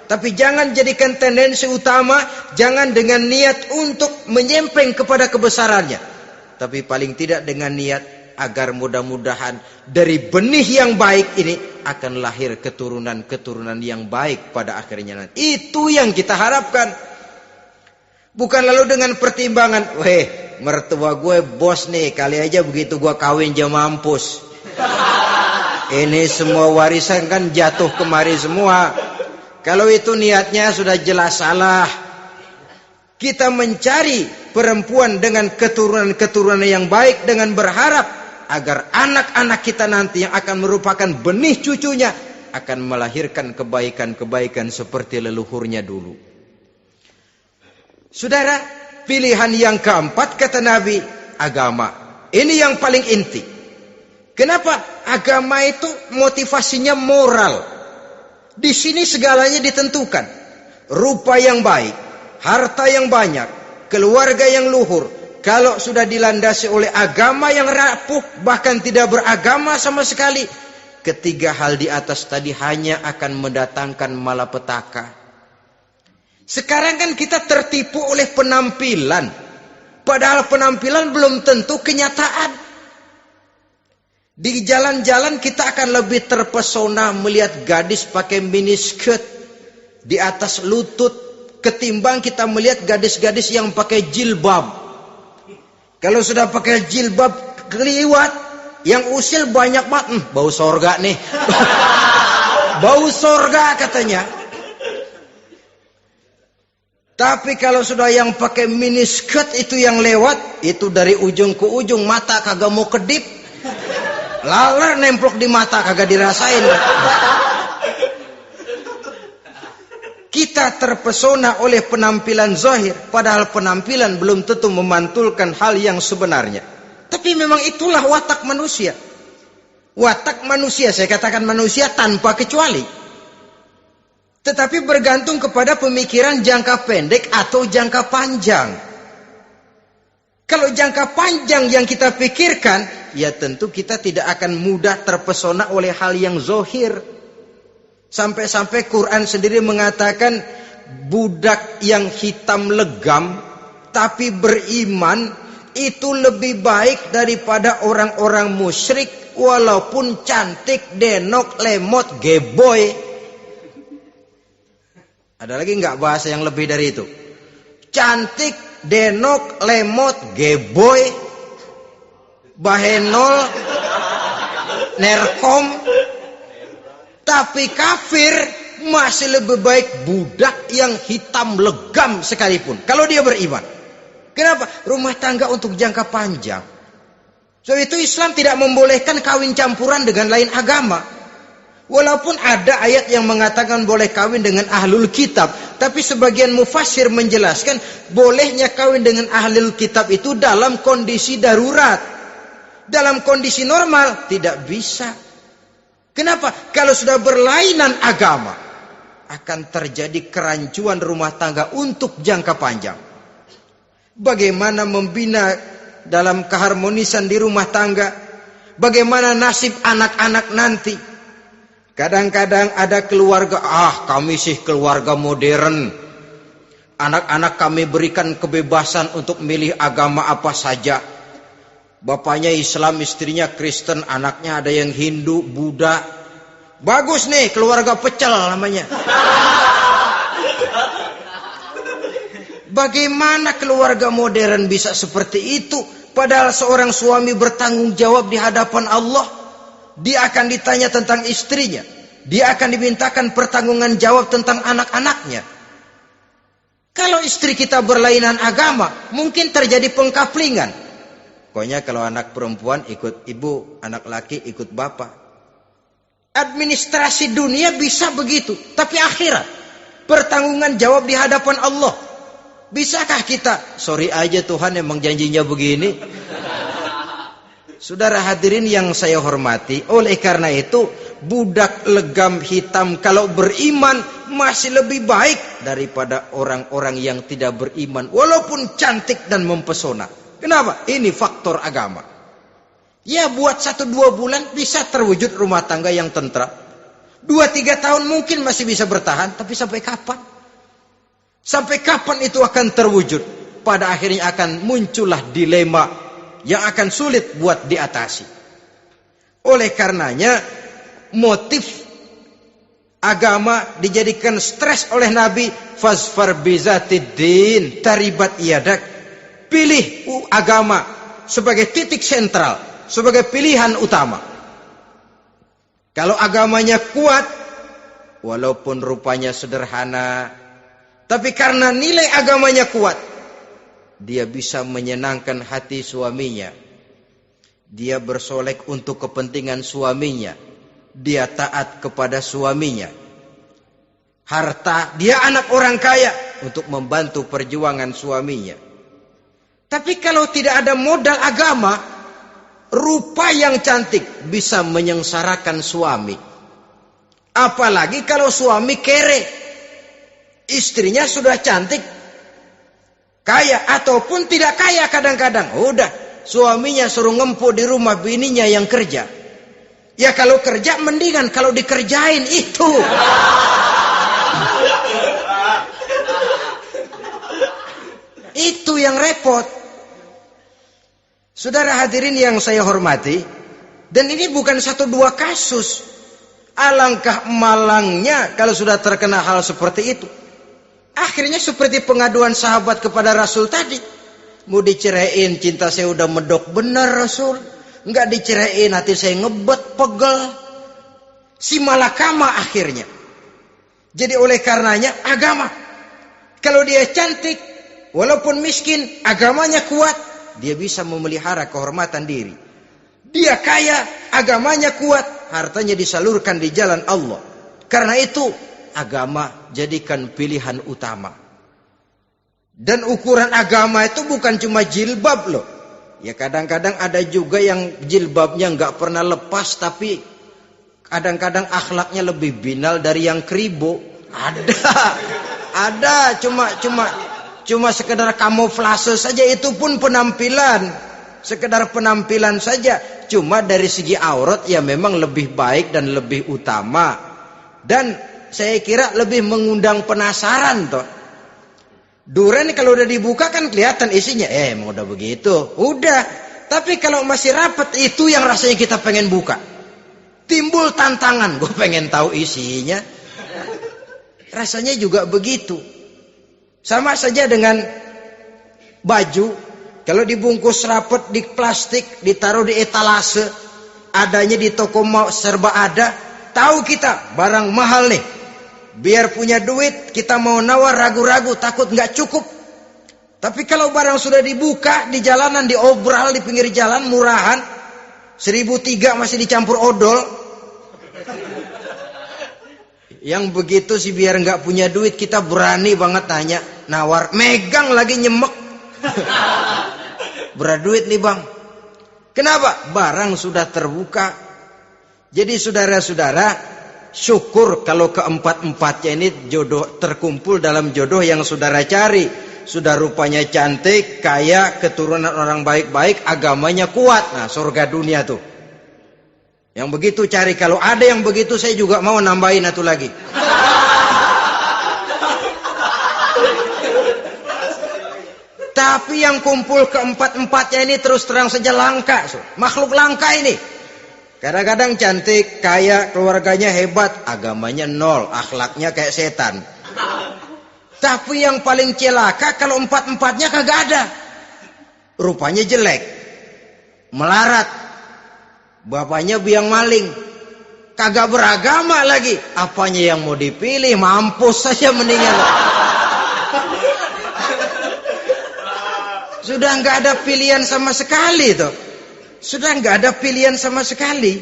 Tapi jangan jadikan tendensi utama, jangan dengan niat untuk menyempeng kepada kebesarannya. Tapi paling tidak dengan niat agar mudah-mudahan dari benih yang baik ini akan lahir keturunan-keturunan yang baik pada akhirnya nanti. Itu yang kita harapkan. Bukan lalu dengan pertimbangan, mertua gue bos nih, kali aja begitu gue kawin dia mampus. Ini semua warisan kan jatuh kemari semua. Kalau itu niatnya sudah jelas salah. Kita mencari perempuan dengan keturunan-keturunan yang baik dengan berharap agar anak-anak kita nanti yang akan merupakan benih cucunya akan melahirkan kebaikan-kebaikan seperti leluhurnya dulu. Saudara, pilihan yang keempat kata Nabi, agama. Ini yang paling inti. Kenapa? Agama itu motivasinya moral. Di sini segalanya ditentukan. Rupa yang baik, harta yang banyak, keluarga yang luhur. Kalau sudah dilandasi oleh agama yang rapuh, bahkan tidak beragama sama sekali, ketiga hal di atas tadi hanya akan mendatangkan malapetaka. Sekarang kan kita tertipu oleh penampilan. Padahal penampilan belum tentu kenyataan. Di jalan-jalan kita akan lebih terpesona melihat gadis pakai miniskirt di atas lutut ketimbang kita melihat gadis-gadis yang pakai jilbab. Kalau sudah pakai jilbab keliwat, yang usil banyak banget, bau sorga nih. Bau sorga katanya. Tapi kalau sudah yang pakai miniskirt itu yang lewat, itu dari ujung ke ujung mata kagak mau kedip. Laler nemplok di mata kagak dirasain. Kita terpesona oleh penampilan zahir, padahal penampilan belum tentu memantulkan hal yang sebenarnya. Tapi memang itulah watak manusia. Watak manusia, saya katakan manusia tanpa kecuali. Tetapi bergantung kepada pemikiran jangka pendek atau jangka panjang. Kalau jangka panjang yang kita pikirkan, ya tentu kita tidak akan mudah terpesona oleh hal yang zahir. Sampai-sampai Quran sendiri mengatakan budak yang hitam legam tapi beriman itu lebih baik daripada orang-orang musyrik walaupun cantik, denok, lemot, geboy. Ada lagi nggak bahasa yang lebih dari itu? Cantik, denok, lemot, geboy, bahenol, nerkom. Tapi kafir masih lebih baik budak yang hitam legam sekalipun. Kalau dia beriman. Kenapa? Rumah tangga untuk jangka panjang. So itu Islam tidak membolehkan kawin campuran dengan lain agama. Walaupun ada ayat yang mengatakan boleh kawin dengan ahlul kitab. Tapi sebagian mufassir menjelaskan bolehnya kawin dengan ahlul kitab itu dalam kondisi darurat. Dalam kondisi normal tidak bisa. Kenapa? Kalau sudah berlainan agama akan terjadi kerancuan rumah tangga untuk jangka panjang. Bagaimana membina dalam keharmonisan di rumah tangga? Bagaimana nasib anak-anak nanti? Kadang-kadang ada keluarga, kami sih keluarga modern. Anak-anak kami berikan kebebasan untuk milih agama apa saja. Bapaknya Islam, istrinya Kristen, anaknya ada yang Hindu, Buddha. Bagus nih, keluarga pecel namanya. Bagaimana keluarga modern bisa seperti itu? Padahal seorang suami bertanggung jawab di hadapan Allah. Dia akan ditanya tentang istrinya. Dia akan dimintakan pertanggungan jawab tentang anak-anaknya. Kalau istri kita berlainan agama, mungkin terjadi pengkaplingan. Pokoknya kalau anak perempuan ikut ibu, anak laki ikut bapak. Administrasi dunia bisa begitu. Tapi akhirat, pertanggungan jawab di hadapan Allah. Bisakah kita? Sorry aja Tuhan emang janjinya begini. Saudara hadirin yang saya hormati, oleh karena itu budak legam hitam kalau beriman masih lebih baik daripada orang-orang yang tidak beriman walaupun cantik dan mempesona. Kenapa? Ini faktor agama. Ya buat 1-2 bulan bisa terwujud rumah tangga yang tentram. 2-3 tahun mungkin masih bisa bertahan, tapi sampai kapan? Sampai kapan itu akan terwujud? Pada akhirnya akan muncullah dilema yang akan sulit buat diatasi. Oleh karenanya motif agama dijadikan stres oleh Nabi. Fasfar bizatiddin taribat yadak. Pilih agama sebagai titik sentral, sebagai pilihan utama. Kalau agamanya kuat, walaupun rupanya sederhana, tapi karena nilai agamanya kuat, dia bisa menyenangkan hati suaminya. Dia bersolek untuk kepentingan suaminya. Dia taat kepada suaminya. Harta, dia anak orang kaya untuk membantu perjuangan suaminya. Tapi kalau tidak ada modal agama, rupa yang cantik bisa menyengsarakan suami. Apalagi kalau suami kere. Istrinya sudah cantik, kaya ataupun tidak kaya kadang-kadang. Udah, suaminya suruh ngempuk di rumah, bininya yang kerja. Ya kalau kerja mendingan kalau dikerjain itu. Itu yang repot. Saudara hadirin yang saya hormati, dan ini bukan 1-2 kasus. Alangkah malangnya kalau sudah terkena hal seperti itu. Akhirnya seperti pengaduan sahabat kepada Rasul tadi. Mau diceraiin, cinta saya udah medok benar Rasul. Enggak diceraiin, hati saya ngebet, pegel. Si malakama akhirnya. Jadi oleh karenanya agama. Kalau dia cantik, walaupun miskin, agamanya kuat, dia bisa memelihara kehormatan diri. Dia kaya, agamanya kuat, hartanya disalurkan di jalan Allah. Karena itu, agama jadikan pilihan utama. Dan ukuran agama itu bukan cuma jilbab loh. Ya kadang-kadang ada juga yang jilbabnya nggak pernah lepas, tapi kadang-kadang akhlaknya lebih binal dari yang kribo. Ada cuma sekedar kamuflase saja, itu pun penampilan, sekedar penampilan saja. Cuma dari segi aurat ya memang lebih baik dan lebih utama, dan saya kira lebih mengundang penasaran toh. Duren kalau udah dibuka kan kelihatan isinya, emang udah begitu, udah. Tapi kalau masih rapat, itu yang rasanya kita pengen buka. Timbul tantangan, gue pengen tahu isinya. Rasanya juga begitu. Sama saja dengan baju, kalau dibungkus rapat di plastik, ditaruh di etalase, adanya di toko serba ada, tahu kita barang mahal nih. Biar punya duit, kita mau nawar ragu-ragu, takut nggak cukup. Tapi kalau barang sudah dibuka di jalanan, diobral di pinggir jalan, murahan, 1.003 masih dicampur odol. Yang begitu sih biar nggak punya duit, kita berani banget tanya, nawar, megang lagi nyemek. Berat duit nih bang. Kenapa? Barang sudah terbuka. Jadi saudara-saudara, syukur kalau keempat-empatnya ini jodoh terkumpul dalam jodoh yang saudara cari. Sudah rupanya cantik, kaya, keturunan orang baik-baik, agamanya kuat. Nah, surga dunia tuh. Yang begitu cari. Kalau ada yang begitu, saya juga mau nambahin satu lagi. Tapi yang kumpul keempat-empatnya ini terus terang saja langka. Makhluk langka ini. Kadang-kadang cantik, kaya, keluarganya hebat, agamanya nol, akhlaknya kayak setan. Tapi yang paling celaka kalau empat-empatnya kagak ada. Rupanya jelek, melarat, bapaknya biang maling, kagak beragama lagi. Apanya yang mau dipilih? Mampus saja mendingan. Sudah nggak ada pilihan sama sekali tuh. Sudah nggak ada pilihan sama sekali.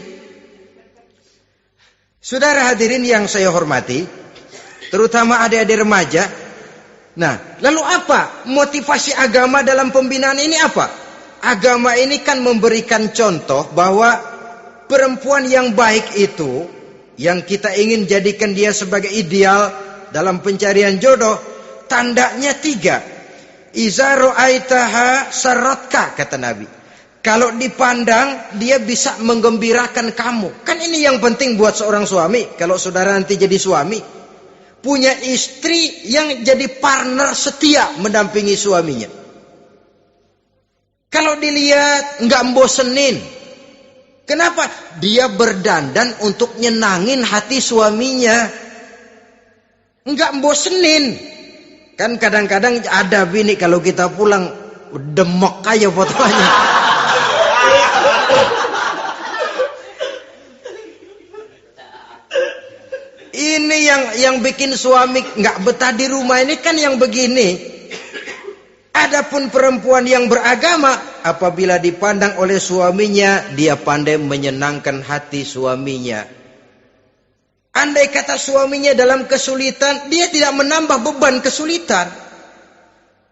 Saudara hadirin yang saya hormati, terutama adik-adik remaja. Nah, lalu apa motivasi agama dalam pembinaan ini apa? Agama ini kan memberikan contoh bahwa perempuan yang baik itu, yang kita ingin jadikan dia sebagai ideal dalam pencarian jodoh, tandanya 3. Iza ra'aitaha saratka, kata Nabi. Kalau dipandang, dia bisa menggembirakan kamu. Kan ini yang penting buat seorang suami. Kalau saudara nanti jadi suami, punya istri yang jadi partner setia mendampingi suaminya. Kalau dilihat, nggak membosenin. Kenapa? Dia berdandan untuk nyenangin hati suaminya. Enggak bosenin. Kan kadang-kadang ada bini kalau kita pulang demek aja fotonya. Ini yang bikin suami enggak betah di rumah ini kan yang begini. Adapun perempuan yang beragama, apabila dipandang oleh suaminya, dia pandai menyenangkan hati suaminya. Andai kata suaminya dalam kesulitan, dia tidak menambah beban kesulitan.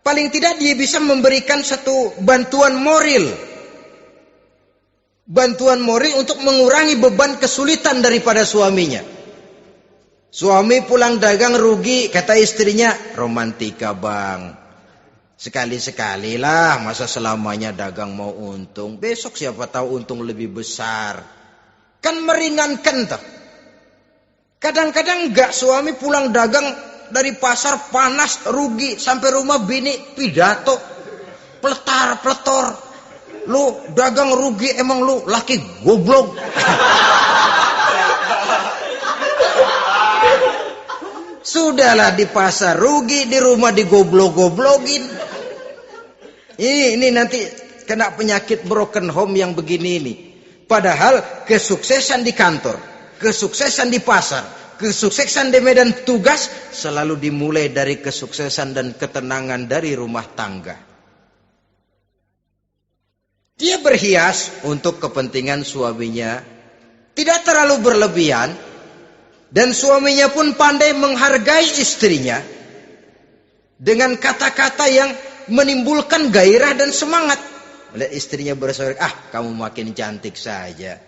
Paling tidak dia bisa memberikan satu bantuan moral. Bantuan moral untuk mengurangi beban kesulitan daripada suaminya. Suami pulang dagang rugi, kata istrinya, romantika bang. Sekali-sekali lah, masa selamanya dagang mau untung. Besok siapa tahu untung lebih besar. Kan meringankan toh. Kadang-kadang enggak, suami pulang dagang dari pasar panas, rugi. Sampai rumah bini pidato. Peletar-peletor. Lu dagang rugi, emang lu laki goblok. Sudahlah di pasar rugi, di rumah digoblok-goblokin. Ini nanti kena penyakit broken home yang begini ini. Padahal kesuksesan di kantor, kesuksesan di pasar, kesuksesan di medan tugas selalu dimulai dari kesuksesan dan ketenangan dari rumah tangga. Dia berhias untuk kepentingan suaminya, tidak terlalu berlebihan, dan suaminya pun pandai menghargai istrinya dengan kata-kata yang menimbulkan gairah dan semangat. Melihat istrinya bersorak, kamu makin cantik saja.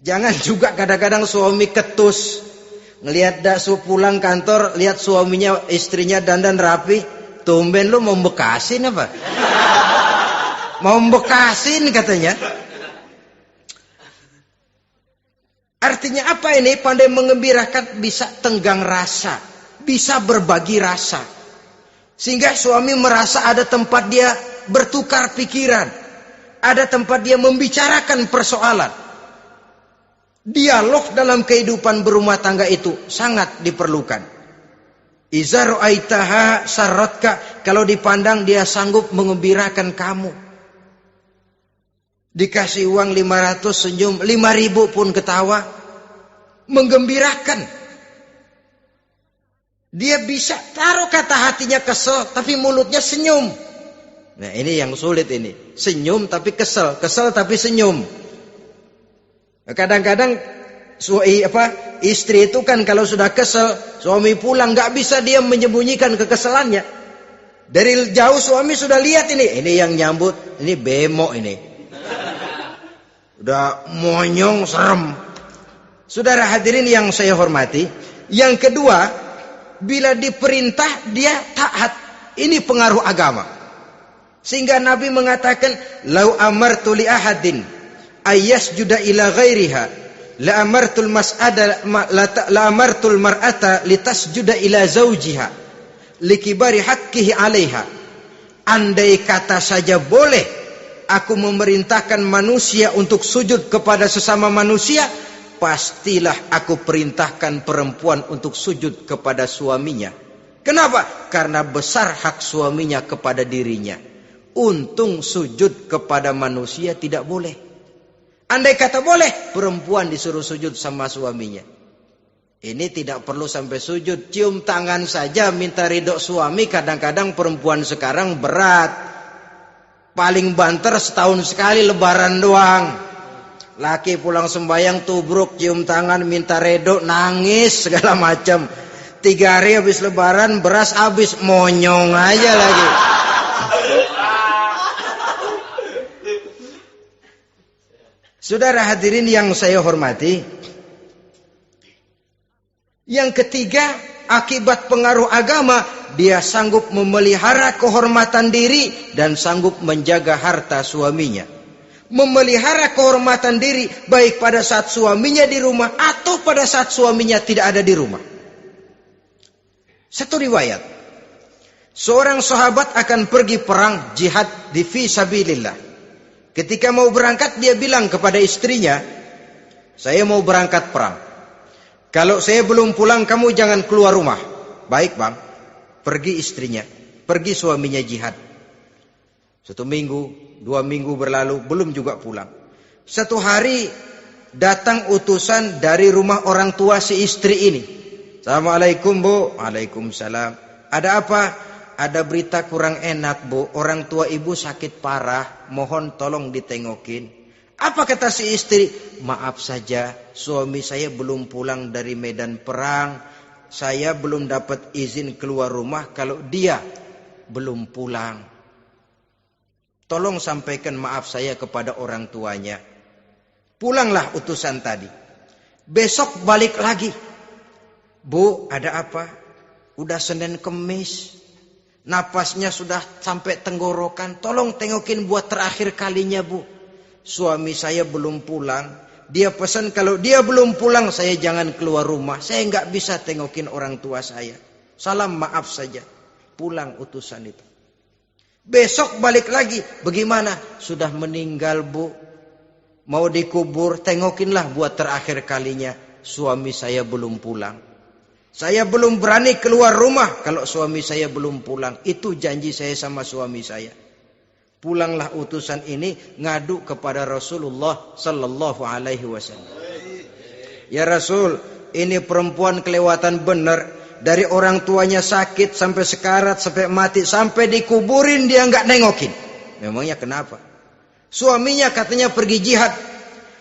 Jangan juga kadang-kadang suami ketus. Ngelihat daksu pulang kantor, lihat suaminya, istrinya dandan rapi. Tumben lu mau bekasin apa? Mau bekasin katanya. Artinya apa ini? Pandai mengembirakan, bisa tenggang rasa, bisa berbagi rasa. Sehingga suami merasa ada tempat dia bertukar pikiran. Ada tempat dia membicarakan persoalan. Dialog dalam kehidupan berumah tangga itu sangat diperlukan. Iza ra'aitaha sarratka, kalau dipandang dia sanggup mengembirakan kamu. Dikasih uang 500 senyum, 5.000 pun ketawa. Menggembirakan. Dia bisa taruh kata hatinya kesel, tapi mulutnya senyum. Nah ini yang sulit ini. Senyum tapi kesel, kesel tapi senyum. Kadang-kadang istri itu kan kalau sudah kesel, suami pulang nggak bisa dia menyembunyikan kekesalannya. Dari jauh suami sudah lihat ini yang nyambut, ini bemo ini. Udah monyong serem. Saudara hadirin yang saya hormati, yang kedua, bila diperintah dia taat. Ini pengaruh agama. Sehingga Nabi mengatakan, "Lau amartu li ahadin ayyasjuda ila ghairiha, la amartul mar'ata litasjuda ila zawjiha likibari haqqihi 'alaiha." Andai kata saja boleh aku memerintahkan manusia untuk sujud kepada sesama manusia, pastilah aku perintahkan perempuan untuk sujud kepada suaminya. Kenapa? Karena besar hak suaminya kepada dirinya. Untung sujud kepada manusia tidak boleh. Andai kata boleh, perempuan disuruh sujud sama suaminya. Ini tidak perlu sampai sujud, cium tangan saja minta ridho suami. Kadang-kadang perempuan sekarang berat. Paling banter setahun sekali lebaran doang. Laki pulang sembahyang tubruk, cium tangan, minta redo, nangis segala macam. 3 hari habis lebaran, beras habis, monyong aja lagi. Saudara hadirin yang saya hormati, yang ketiga, akibat pengaruh agama, dia sanggup memelihara kehormatan diri dan sanggup menjaga harta suaminya. Memelihara kehormatan diri baik pada saat suaminya di rumah atau pada saat suaminya tidak ada di rumah. Satu riwayat, seorang sahabat akan pergi perang jihad di fi sabilillah. Ketika mau berangkat dia bilang kepada istrinya, saya mau berangkat perang. Kalau saya belum pulang kamu jangan keluar rumah. Baik bang. Pergi istrinya, pergi suaminya jihad. 1 minggu, 2 minggu berlalu, belum juga pulang. Satu hari datang utusan dari rumah orang tua si istri ini. Assalamualaikum bu. Waalaikumsalam. Ada apa? Ada berita kurang enak bu. Orang tua ibu sakit parah. Mohon tolong ditengokin. Apa kata si istri? Maaf saja, suami saya belum pulang dari medan perang. Saya belum dapat izin keluar rumah kalau dia belum pulang. Tolong sampaikan maaf saya kepada orang tuanya. Pulanglah utusan tadi. Besok balik lagi. Bu, ada apa? Udah Senin Kemis. Napasnya sudah sampai tenggorokan. Tolong tengokin buat terakhir kalinya bu. Suami saya belum pulang. Dia pesan kalau dia belum pulang saya jangan keluar rumah. Saya nggak bisa tengokin orang tua saya. Salam maaf saja. Pulang utusan itu. Besok balik lagi. Bagaimana? Sudah meninggal bu. Mau dikubur. Tengokinlah buat terakhir kalinya. Suami saya belum pulang. Saya belum berani keluar rumah kalau suami saya belum pulang. Itu janji saya sama suami saya. Pulanglah utusan ini ngadu kepada Rasulullah sallallahu alaihi wasallam. Ya Rasul, ini perempuan kelewatan benar. Dari orang tuanya sakit sampai sekarat, sampai mati, sampai dikuburin dia nggak nengokin. Memangnya kenapa? Suaminya katanya pergi jihad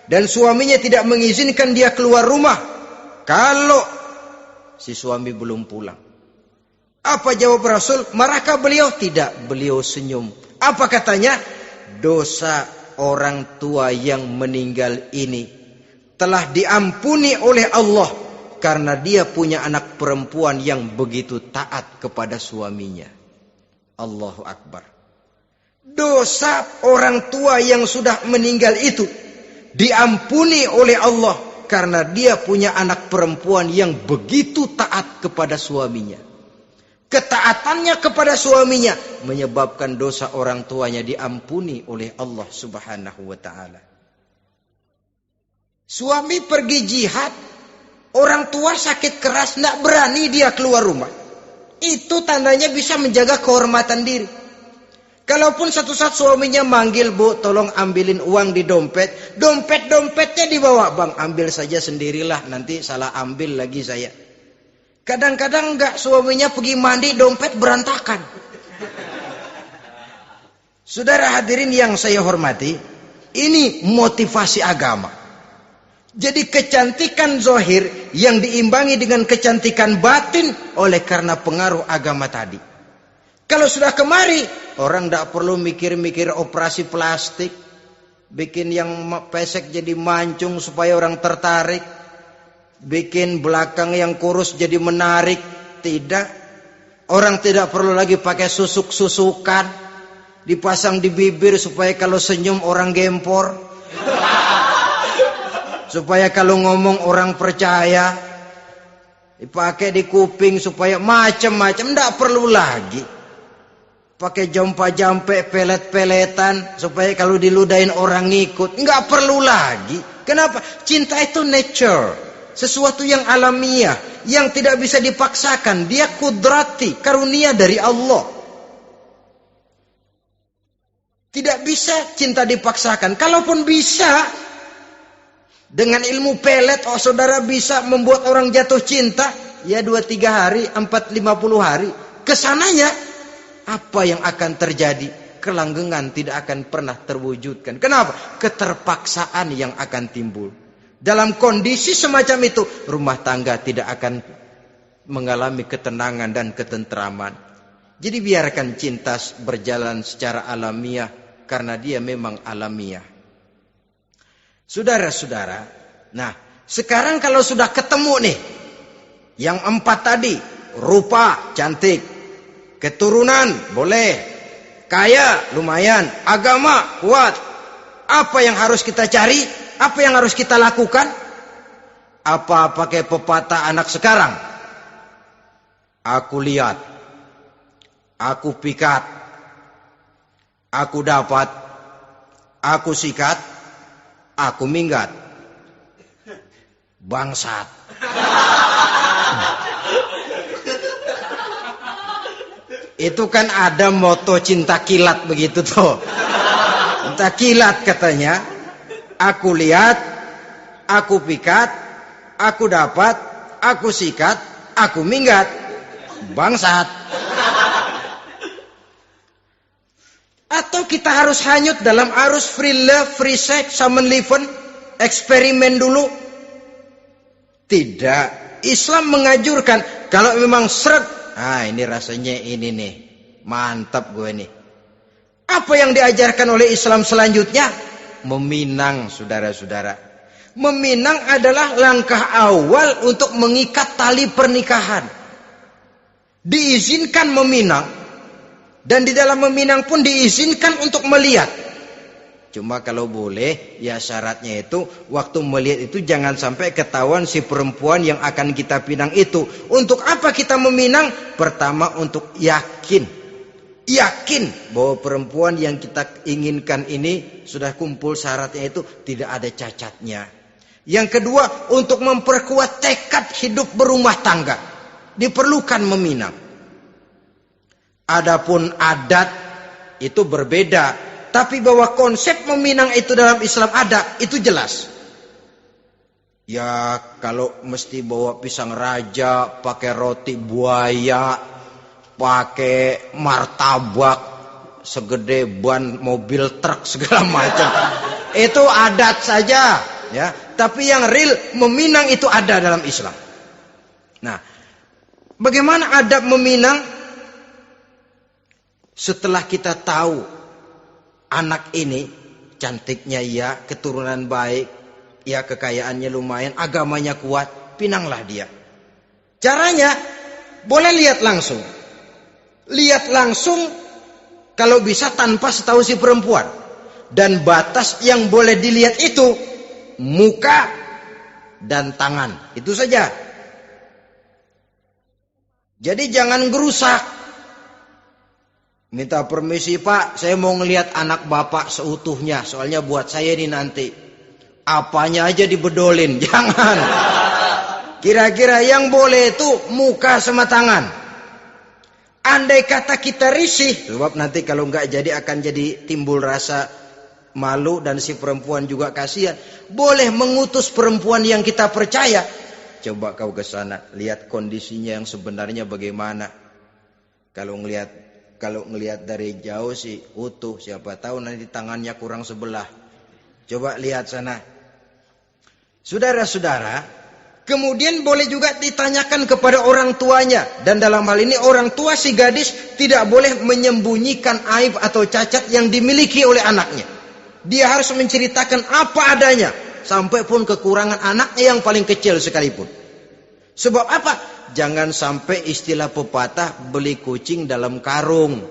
dan suaminya tidak mengizinkan dia keluar rumah kalau si suami belum pulang. Apa jawab Rasul? Marahkah beliau? Tidak, beliau senyum. Apa katanya? Dosa orang tua yang meninggal ini telah diampuni oleh Allah karena dia punya anak perempuan yang begitu taat kepada suaminya. Allahu Akbar. Dosa orang tua yang sudah meninggal itu diampuni oleh Allah karena dia punya anak perempuan yang begitu taat kepada suaminya. Ketaatannya kepada suaminya menyebabkan dosa orang tuanya diampuni oleh Allah Subhanahu wa taala. Suami pergi jihad, orang tua sakit keras, tidak berani dia keluar rumah. Itu tandanya bisa menjaga kehormatan diri. Kalaupun satu saat suaminya manggil, bu, tolong ambilin uang di dompet. Dompetnya dibawa, bang, ambil saja sendirilah, nanti salah ambil lagi saya. Kadang-kadang enggak, suaminya pergi mandi, dompet berantakan. Saudara hadirin yang saya hormati, ini motivasi agama. Jadi kecantikan zahir yang diimbangi dengan kecantikan batin oleh karena pengaruh agama tadi. Kalau sudah kemari, orang tidak perlu mikir-mikir operasi plastik, bikin yang pesek jadi mancung supaya orang tertarik, bikin belakang yang kurus jadi menarik. Tidak. Orang tidak perlu lagi pakai susuk-susukan, dipasang di bibir supaya kalau senyum orang gempor, supaya kalau ngomong orang percaya, dipakai di kuping supaya macam-macam. Tidak perlu lagi pakai jampa-jampe, pelet-peletan supaya kalau diludahin orang ngikut. Enggak perlu lagi. Kenapa? Cinta itu nature, sesuatu yang alamiah, yang tidak bisa dipaksakan. Dia kudrati, karunia dari Allah. Tidak bisa cinta dipaksakan. Kalaupun bisa, dengan ilmu pelet, oh saudara bisa membuat orang jatuh cinta, ya 2-3 hari, 4-50 hari. Kesananya apa yang akan terjadi? Kelanggengan tidak akan pernah terwujudkan. Kenapa? Keterpaksaan yang akan timbul. Dalam kondisi semacam itu, rumah tangga tidak akan mengalami ketenangan dan ketentraman. Jadi biarkan cinta berjalan secara alamiah, karena dia memang alamiah. Saudara-saudara, nah sekarang kalau sudah ketemu nih, yang 4 tadi, rupa cantik, keturunan boleh, kaya lumayan, agama kuat. Apa yang harus kita cari? Apa yang harus kita lakukan? Apa pakai pepatah anak sekarang? Aku lihat, aku pikat, aku dapat, aku sikat, aku minggat. Bangsat. Itu kan ada moto cinta kilat begitu tuh. Cinta kilat katanya. Aku lihat, aku pikat, aku dapat, aku sikat, aku minggat. Bangsat. Atau kita harus hanyut dalam arus free love, free sex, summon living, eksperimen dulu? Tidak. Islam mengajurkan kalau memang seret, ini rasanya ini nih, mantap gue nih. Apa yang diajarkan oleh Islam selanjutnya? Meminang, saudara-saudara. Meminang adalah langkah awal untuk mengikat tali pernikahan. Diizinkan meminang. Dan di dalam meminang pun diizinkan untuk melihat. Cuma kalau boleh, ya syaratnya itu, waktu melihat itu jangan sampai ketahuan si perempuan yang akan kita pinang itu. Untuk apa kita meminang? Pertama, untuk yakin bahwa perempuan yang kita inginkan ini sudah kumpul syaratnya itu, tidak ada cacatnya. Yang kedua, untuk memperkuat tekad hidup berumah tangga, diperlukan meminang. Adapun adat itu berbeda, tapi bahwa konsep meminang itu dalam Islam ada, itu jelas. Ya kalau mesti bawa pisang raja, pakai roti buaya, pakai martabak segede ban mobil truk segala macam, itu adat saja, ya. Tapi yang real meminang itu ada dalam Islam. Nah, bagaimana adab meminang? Setelah kita tahu anak ini cantiknya ya, keturunan baik, ya kekayaannya lumayan, agamanya kuat, pinanglah dia. Caranya boleh lihat langsung. Lihat langsung kalau bisa tanpa setahu si perempuan. Dan batas yang boleh dilihat itu muka dan tangan. Itu saja. Jadi jangan gerusak. Minta permisi, Pak, saya mau ngelihat anak Bapak seutuhnya. Soalnya buat saya ini nanti. Apanya aja dibedolin. Jangan. Kira-kira yang boleh itu muka sama tangan. Andai kata kita risih, sebab nanti kalau enggak jadi akan jadi timbul rasa malu dan si perempuan juga kasihan. Boleh mengutus perempuan yang kita percaya. Coba kau ke sana, lihat kondisinya yang sebenarnya bagaimana. Kalau ngelihat dari jauh sih utuh, siapa tahu nanti tangannya kurang sebelah. Coba lihat sana. Saudara-saudara, kemudian boleh juga ditanyakan kepada orang tuanya. Dan dalam hal ini orang tua si gadis tidak boleh menyembunyikan aib atau cacat yang dimiliki oleh anaknya. Dia harus menceritakan apa adanya. Sampai pun kekurangan anaknya yang paling kecil sekalipun. Sebab apa? Jangan sampai istilah pepatah beli kucing dalam karung.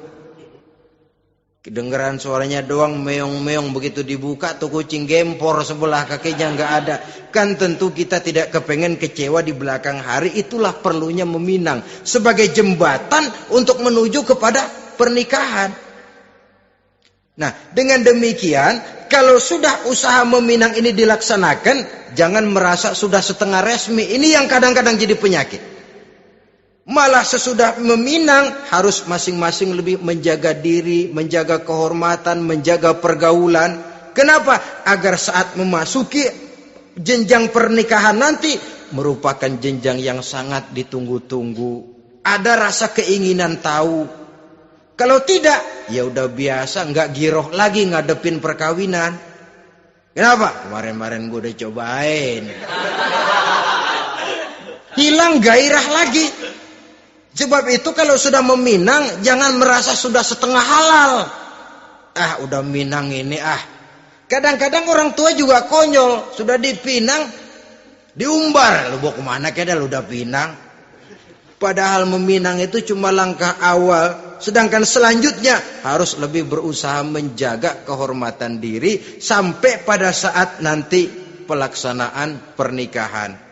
Kedengeran suaranya doang meong-meong, begitu dibuka tuh kucing gempor sebelah kakinya nggak ada. Kan tentu kita tidak kepengen kecewa di belakang hari. Itulah perlunya meminang sebagai jembatan untuk menuju kepada pernikahan. Nah, dengan demikian kalau sudah usaha meminang ini dilaksanakan, jangan merasa sudah setengah resmi. Ini yang kadang-kadang jadi penyakit. Malah sesudah meminang harus masing-masing lebih menjaga diri, menjaga kehormatan, menjaga pergaulan. Kenapa? Agar saat memasuki jenjang pernikahan nanti merupakan jenjang yang sangat ditunggu-tunggu. Ada rasa keinginan tahu. Kalau tidak, ya udah biasa, nggak giroh lagi ngadepin perkawinan. Kenapa? Kemarin-kemarin gue udah cobain. Hilang gairah lagi. Sebab itu kalau sudah meminang, jangan merasa sudah setengah halal. Udah minang ini Kadang-kadang orang tua juga konyol. Sudah dipinang, diumbar. Lu bawa kemana kayaknya lu udah pinang. Padahal meminang itu cuma langkah awal. Sedangkan selanjutnya harus lebih berusaha menjaga kehormatan diri. Sampai pada saat nanti pelaksanaan pernikahan.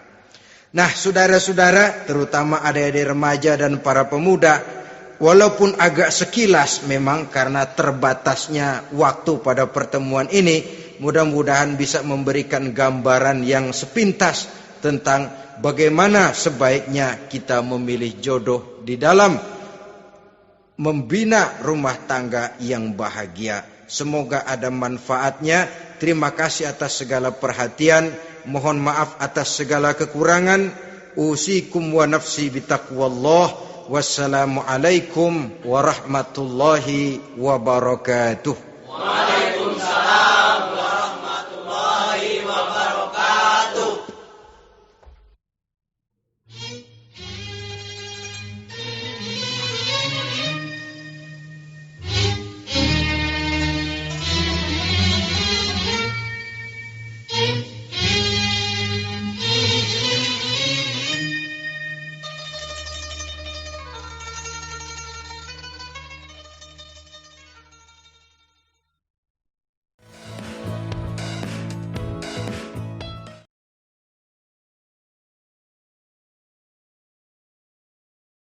Nah, saudara-saudara, terutama adik-adik remaja dan para pemuda, walaupun agak sekilas memang karena terbatasnya waktu pada pertemuan ini, mudah-mudahan bisa memberikan gambaran yang sepintas tentang bagaimana sebaiknya kita memilih jodoh di dalam membina rumah tangga yang bahagia. Semoga ada manfaatnya. Terima kasih atas segala perhatian. Mohon maaf atas segala kekurangan. Usikum wa nafsi bitaqwallah. Wassalamualaikum warahmatullahi wabarakatuh.